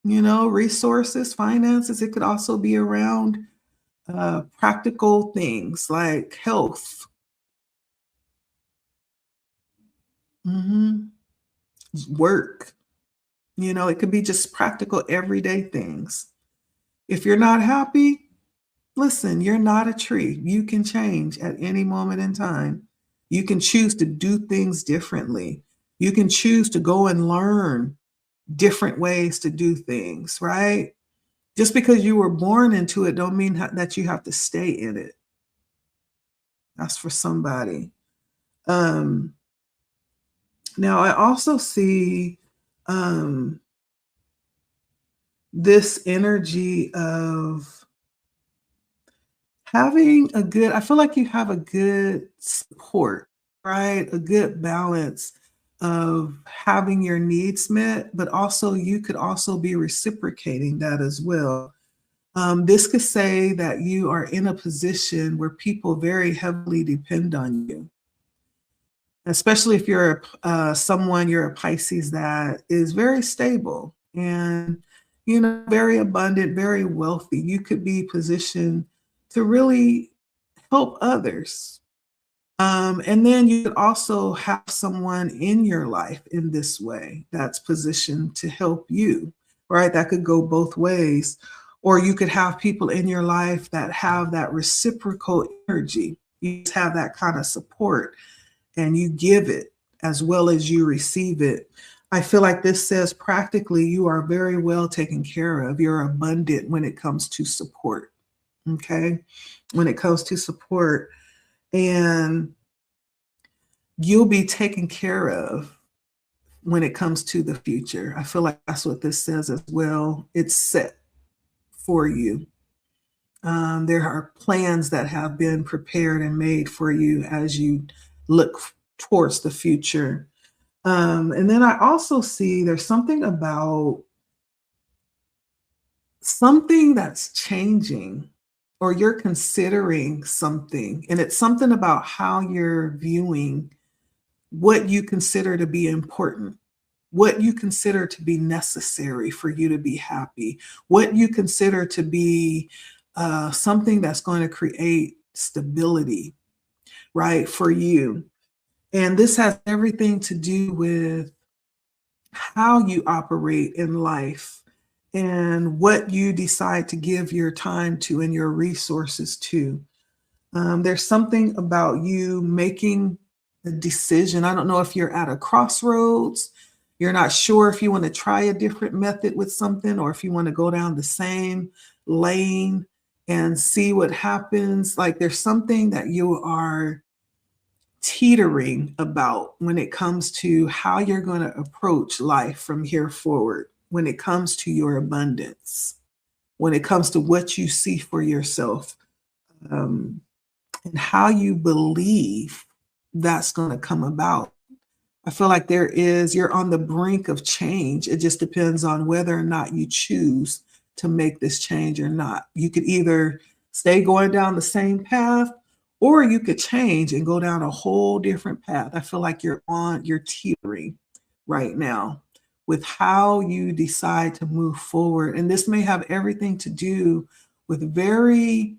resources, finances. It could also be around practical things like health, mhm, work. It could be just practical everyday things. If you're not happy, listen, you're not a tree. You can change at any moment in time. You can choose to do things differently. You can choose to go and learn different ways to do things, right? Just because you were born into it don't mean that you have to stay in it. That's for somebody. Um, Now I also see um, this energy of having a good, I feel like you have a good support, right? A good balance of having your needs met, but also you could also be reciprocating that as well. This could say that you are in a position where people very heavily depend on you, especially if you're you're a Pisces that is very stable and very abundant, very wealthy. You could be positioned to really help others. And then you could also have someone in your life in this way that's positioned to help you, right? That could go both ways. Or you could have people in your life that have that reciprocal energy. You just have that kind of support and you give it as well as you receive it. I feel like this says practically you are very well taken care of. You're abundant when it comes to support. Okay. When it comes to support, and you'll be taken care of when it comes to the future. I feel like that's what this says as well. It's set for you. There are plans that have been prepared and made for you as you look towards the future. And then I also see there's something about something that's changing, or you're considering something, and it's something about how you're viewing what you consider to be important, what you consider to be necessary for you to be happy, what you consider to be something that's going to create stability, right, for you. And this has everything to do with how you operate in life and what you decide to give your time to and your resources to. There's something about you making a decision. I don't know if you're at a crossroads. You're not sure if you want to try a different method with something or if you want to go down the same lane and see what happens. Like there's something that you are teetering about when it comes to how you're going to approach life from here forward, when it comes to your abundance, when it comes to what you see for yourself, and how you believe that's going to come about. I feel like you're on the brink of change. It just depends on whether or not you choose to make this change or not. You could either stay going down the same path, or you could change and go down a whole different path. I feel like you're teetering right now with how you decide to move forward. And this may have everything to do with very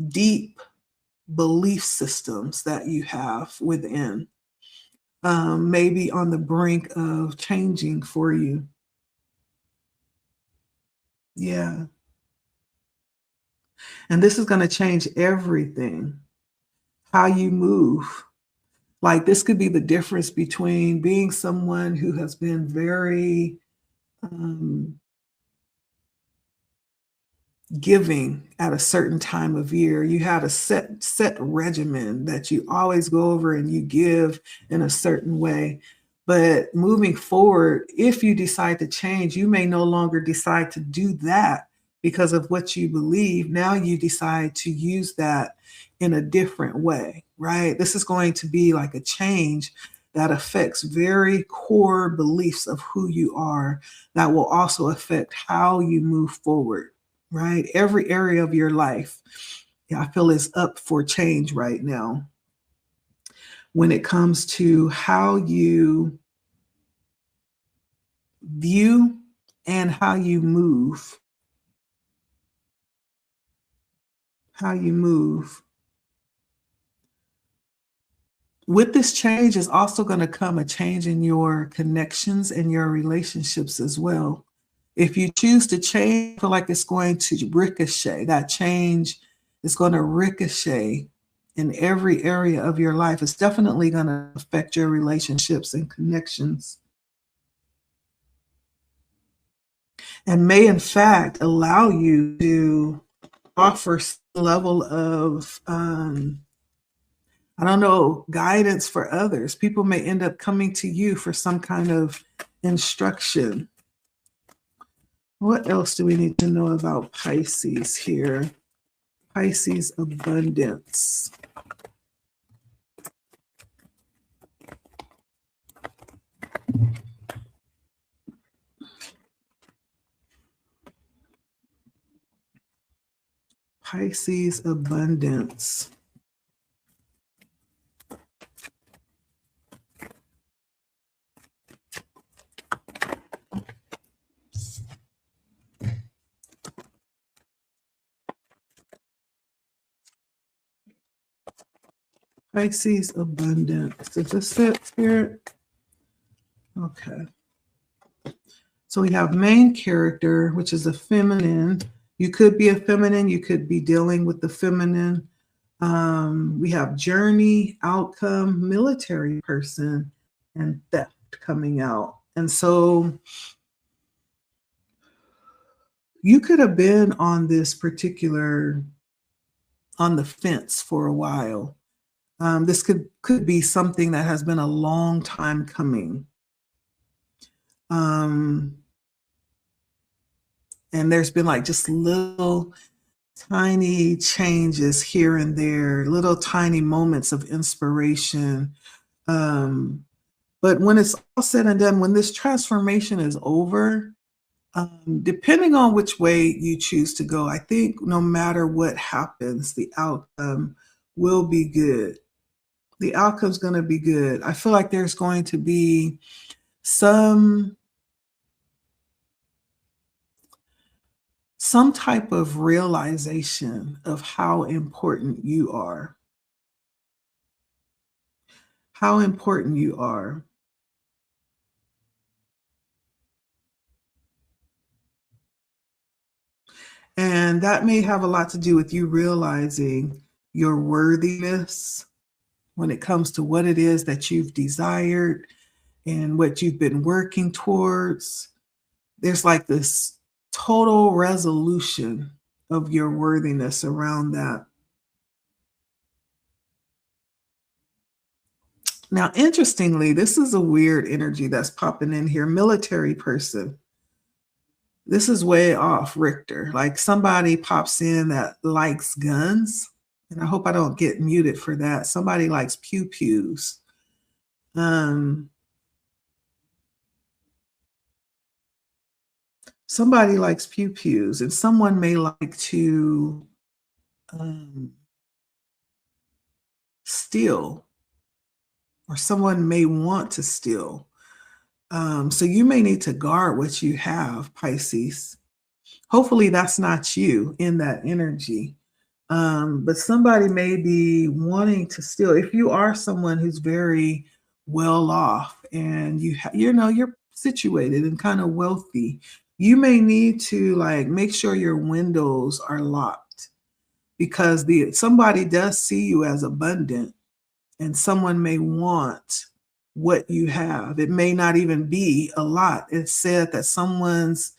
deep belief systems that you have within, maybe on the brink of changing for you. Yeah. And this is going to change everything, how you move. Like this could be the difference between being someone who has been very um, giving at a certain time of year. You had a set regimen that you always go over and you give in a certain way. But moving forward, if you decide to change, you may no longer decide to do that because of what you believe. Now you decide to use that in a different way, right? This is going to be like a change that affects very core beliefs of who you are, that will also affect how you move forward, right? Every area of your life, yeah, I feel is up for change right now when it comes to how you view and how you move. How you move. With this change is also going to come a change in your connections and your relationships as well. If you choose to change, I feel like it's going to ricochet. That change is going to ricochet in every area of your life. It's definitely going to affect your relationships and connections, and may in fact allow you to offer some level of I don't know, guidance for others. People may end up coming to you for some kind of instruction. What else do we need to know about Pisces here? Pisces abundance. Pisces abundance. Pisces abundance. Is this it, Spirit? Okay. So we have main character, which is a feminine. You could be a feminine. You could be dealing with the feminine. We have journey, outcome, military person, and theft coming out. And so you could have been on this particular, on the fence for a while. This could be something that has been a long time coming. And there's been like just little tiny changes here and there, little tiny moments of inspiration. But when it's all said and done, when this transformation is over, depending on which way you choose to go, I think no matter what happens, the outcome will be good. The outcome's going to be good. I feel like there's going to be some type of realization of how important you are. How important you are. And that may have a lot to do with you realizing your worthiness when it comes to what it is that you've desired and what you've been working towards. There's like this total resolution of your worthiness around that. Now, interestingly, this is a weird energy that's popping in here. Military person. This is way off Richter. Like somebody pops in that likes guns. And I hope I don't get muted for that. Somebody likes pew pews. Somebody likes pew pews, and someone may like to steal, or someone may want to steal. So you may need to guard what you have, Pisces. Hopefully that's not you in that energy. But somebody may be wanting to steal. If you are someone who's very well off and you're situated and kind of wealthy, you may need to like make sure your windows are locked, because somebody does see you as abundant, and someone may want what you have. It may not even be a lot. It's said that someone's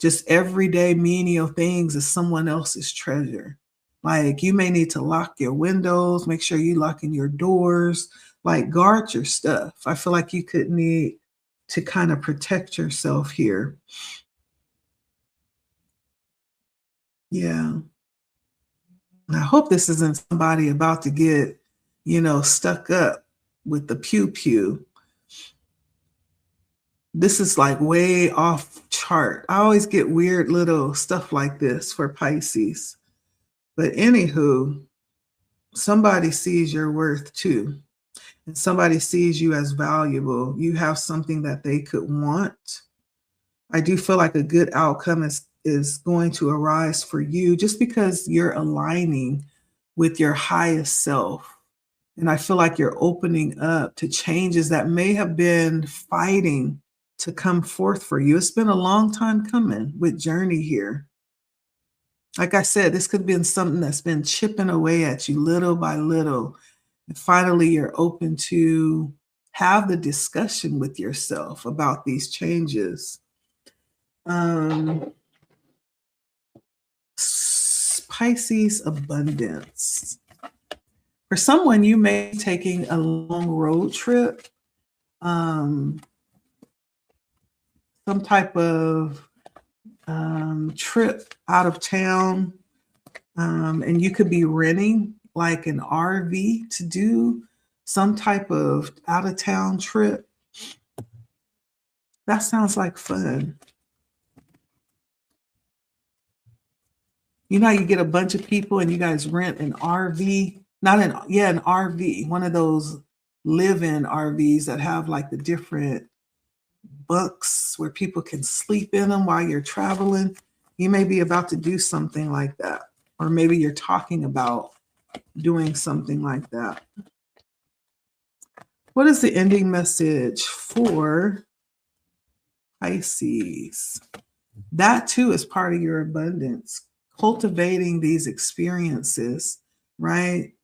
just everyday menial things is someone else's treasure. Like you may need to lock your windows, make sure you lock in your doors, like guard your stuff. I feel like you could need to kind of protect yourself here. Yeah. I hope this isn't somebody about to get, stuck up with the pew pew. This is like way off chart. I always get weird little stuff like this for Pisces. But anywho, somebody sees your worth too. And somebody sees you as valuable. You have something that they could want. I do feel like a good outcome is going to arise for you just because you're aligning with your highest self. And I feel like you're opening up to changes that may have been fighting to come forth for you. It's been a long time coming with Journey here. Like I said, this could have been something that's been chipping away at you little by little. And finally, you're open to have the discussion with yourself about these changes. Pisces abundance. For someone, you may be taking a long road trip, some type of trip out of town, and you could be renting like an RV to do some type of out of town trip. That sounds like fun. You know how you get a bunch of people and you guys rent an RV? An RV, one of those live-in RVs that have like the different bunks where people can sleep in them while you're traveling. You may be about to do something like that, or maybe you're talking about doing something like that. What is the ending message for Pisces? That too is part of your abundance. Cultivating these experiences, right?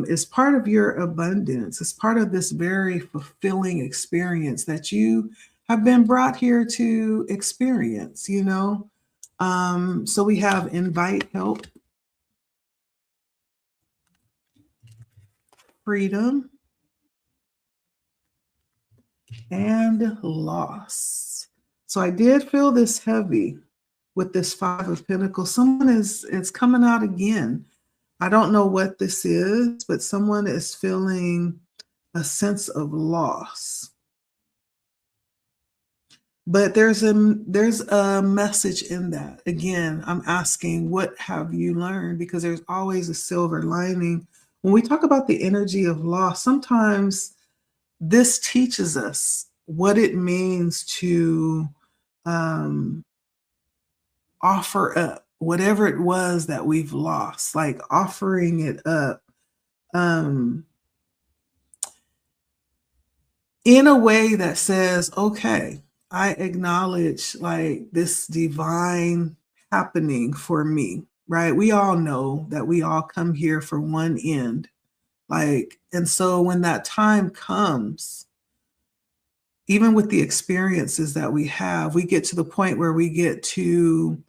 Is part of your abundance. It's part of this very fulfilling experience that you have been brought here to experience, So we have invite help, freedom, and loss. So I did feel this heavy with this Five of Pentacles. Someone is coming out again. I don't know what this is, but someone is feeling a sense of loss. But there's a message in that. Again, I'm asking, what have you learned? Because there's always a silver lining. When we talk about the energy of loss, sometimes this teaches us what it means to offer up whatever it was that we've lost, like offering it up in a way that says, okay, I acknowledge like this divine happening for me, right? We all know that we all come here for one end. And so when that time comes, even with the experiences that we have, we get to the point where we get to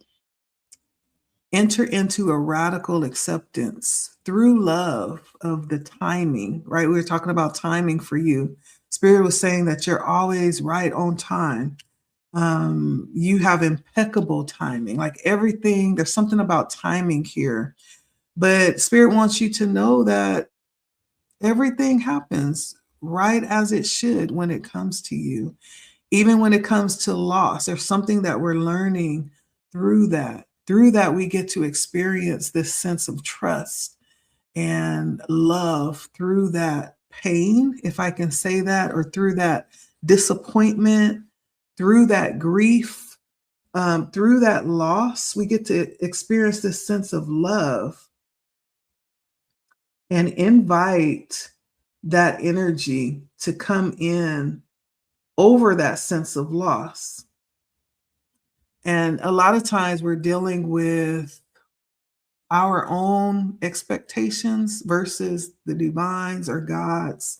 enter into a radical acceptance through love of the timing, right? We were talking about timing for you. Spirit was saying that you're always right on time. You have impeccable timing, like everything. There's something about timing here. But Spirit wants you to know that everything happens right as it should when it comes to you. Even when it comes to loss, there's something that we're learning through that. Through that, we get to experience this sense of trust and love through that pain, if I can say that, or through that disappointment, through that grief, through that loss. We get to experience this sense of love and invite that energy to come in over that sense of loss. And a lot of times we're dealing with our own expectations versus the divines or God's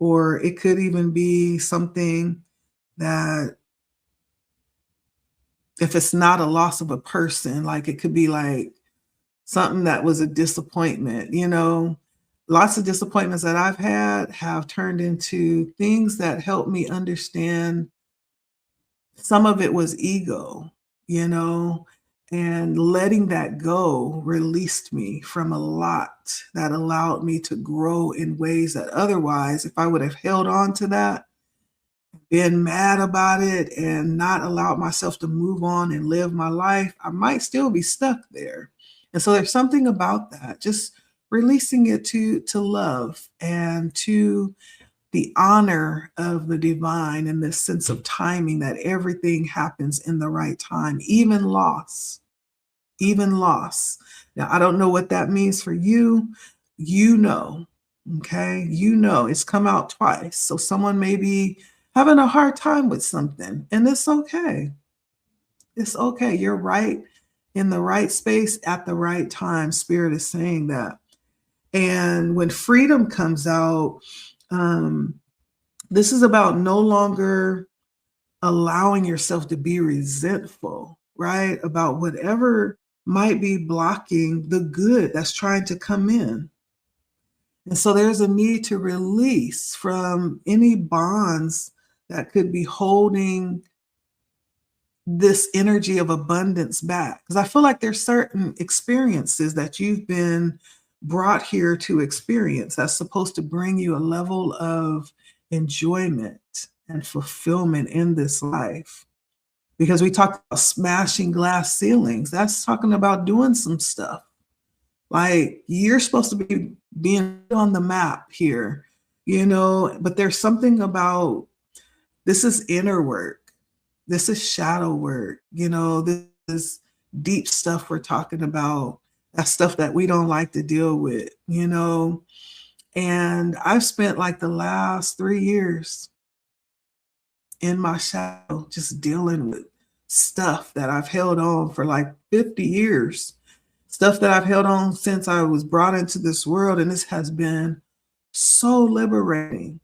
or it could even be something that, if it's not a loss of a person, like it could be like something that was a disappointment, lots of disappointments that I've had have turned into things that help me understand. Some of it was ego, you know, and letting that go released me from a lot that allowed me to grow in ways that otherwise, if I would have held on to that, been mad about it, and not allowed myself to move on and live my life, I might still be stuck there. And so there's something about that, just releasing it to love and to the honor of the divine, and this sense of timing, that everything happens in the right time, even loss, even loss. Now, I don't know what that means for you. You know, okay? You know, it's come out twice. So someone may be having a hard time with something, and it's okay. It's okay. You're right in the right space at the right time. Spirit is saying that. And when freedom comes out, um, this is about no longer allowing yourself to be resentful, right? About whatever might be blocking the good that's trying to come in. And so there's a need to release from any bonds that could be holding this energy of abundance back. Because I feel like there's certain experiences that you've been brought here to experience that's supposed to bring you a level of enjoyment and fulfillment in this life. Because we talk about smashing glass ceilings, that's talking about doing some stuff. Like, you're supposed to be being on the map here, but there's something about, this is inner work. This is shadow work. This is deep stuff we're talking about. That's stuff that we don't like to deal with. And I've spent like the last 3 years in my shadow, just dealing with stuff that I've held on for like 50 years, stuff that I've held on since I was brought into this world. And this has been so liberating,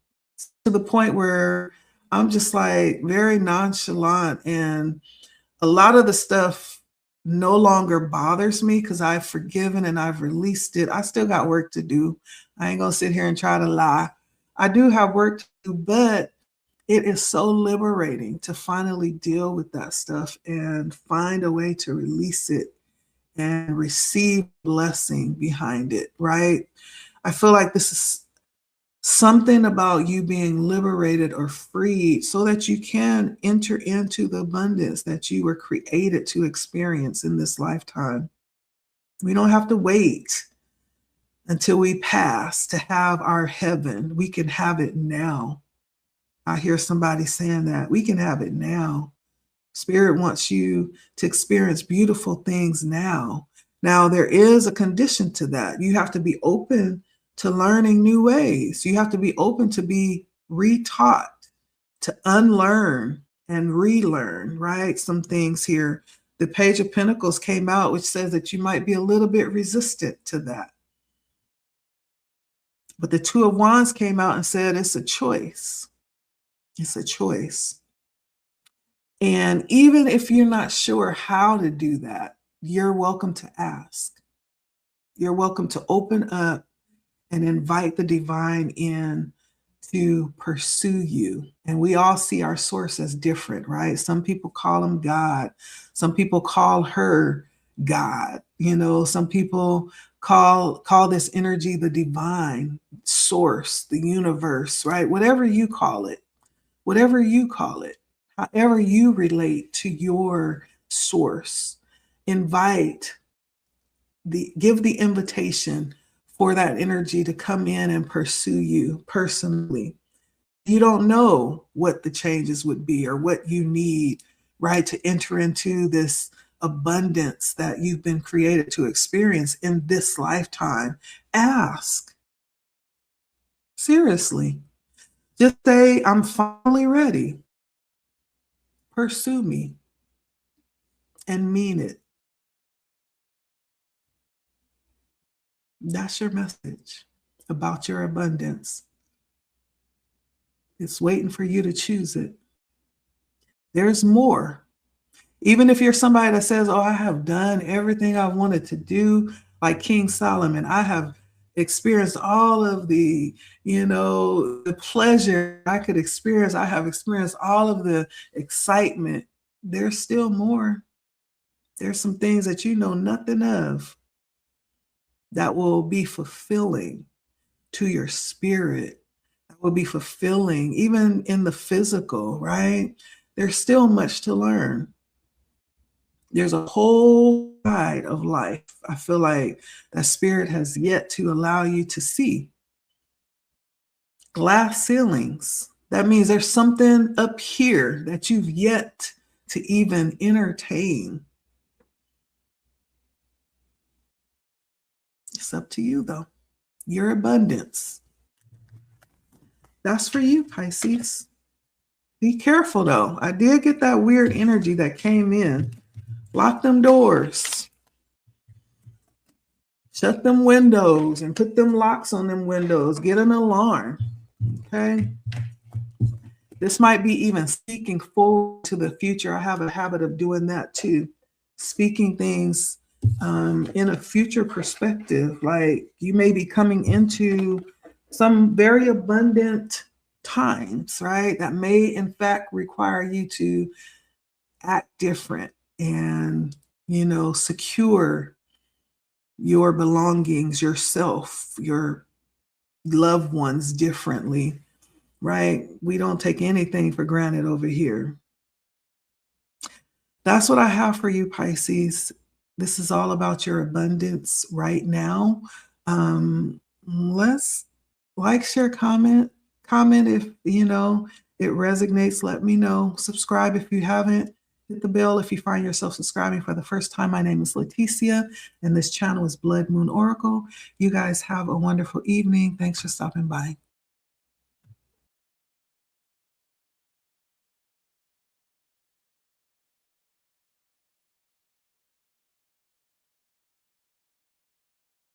to the point where I'm just like very nonchalant, and a lot of the stuff no longer bothers me because I've forgiven and I've released it. I still got work to do. I ain't gonna sit here and try to lie. I do have work to do, but it is so liberating to finally deal with that stuff and find a way to release it and receive blessing behind it, right? I feel like this is something about you being liberated or freed so that you can enter into the abundance that you were created to experience in this lifetime. We don't have to wait until we pass to have our heaven. We can have it now. I hear somebody saying that we can have it now. Spirit wants you to experience beautiful things now. Now, there is a condition to that. You have to be open to learning new ways. You have to be open to be retaught, to unlearn and relearn, right? Some things here. The Page of Pentacles came out, which says that you might be a little bit resistant to that. But the Two of Wands came out and said it's a choice. It's a choice. And even if you're not sure how to do that, you're welcome to ask. You're welcome to open up and invite the divine in to pursue you. And we all see our source as different, right? Some people call him God. Some people call her God. Some people call this energy the divine source, the universe, right? Whatever you call it, however you relate to your source, give the invitation for that energy to come in and pursue you personally. You don't know what the changes would be or what you need, right, to enter into this abundance that you've been created to experience in this lifetime. Ask. Seriously. Just say, I'm finally ready. Pursue me. And mean it. That's your message about your abundance. It's waiting for you to choose it. There's more. Even if you're somebody that says, oh, I have done everything I wanted to do, like King Solomon, I have experienced all of the, the pleasure I could experience. I have experienced all of the excitement. There's still more. There's some things that you know nothing of that will be fulfilling to your spirit, that will be fulfilling even in the physical, right? There's still much to learn. There's a whole side of life I feel like that spirit has yet to allow you to see. Glass ceilings. That means there's something up here that you've yet to even entertain. It's up to you, though. Your abundance. That's for you, Pisces. Be careful, though. I did get that weird energy that came in. Lock them doors. Shut them windows and put them locks on them windows. Get an alarm. Okay? This might be even speaking forward to the future. I have a habit of doing that too. Speaking things in a future perspective. Like you may be coming into some very abundant times, right? That may in fact require you to act different and, secure your belongings, yourself, your loved ones differently, right? We don't take anything for granted over here. That's what I have for you, Pisces. This is all about your abundance right now. Let's like, share, comment if, it resonates. Let me know. Subscribe if you haven't. Hit the bell if you find yourself subscribing for the first time. My name is Leticia, and this channel is Blood Moon Oracle. You guys have a wonderful evening. Thanks for stopping by.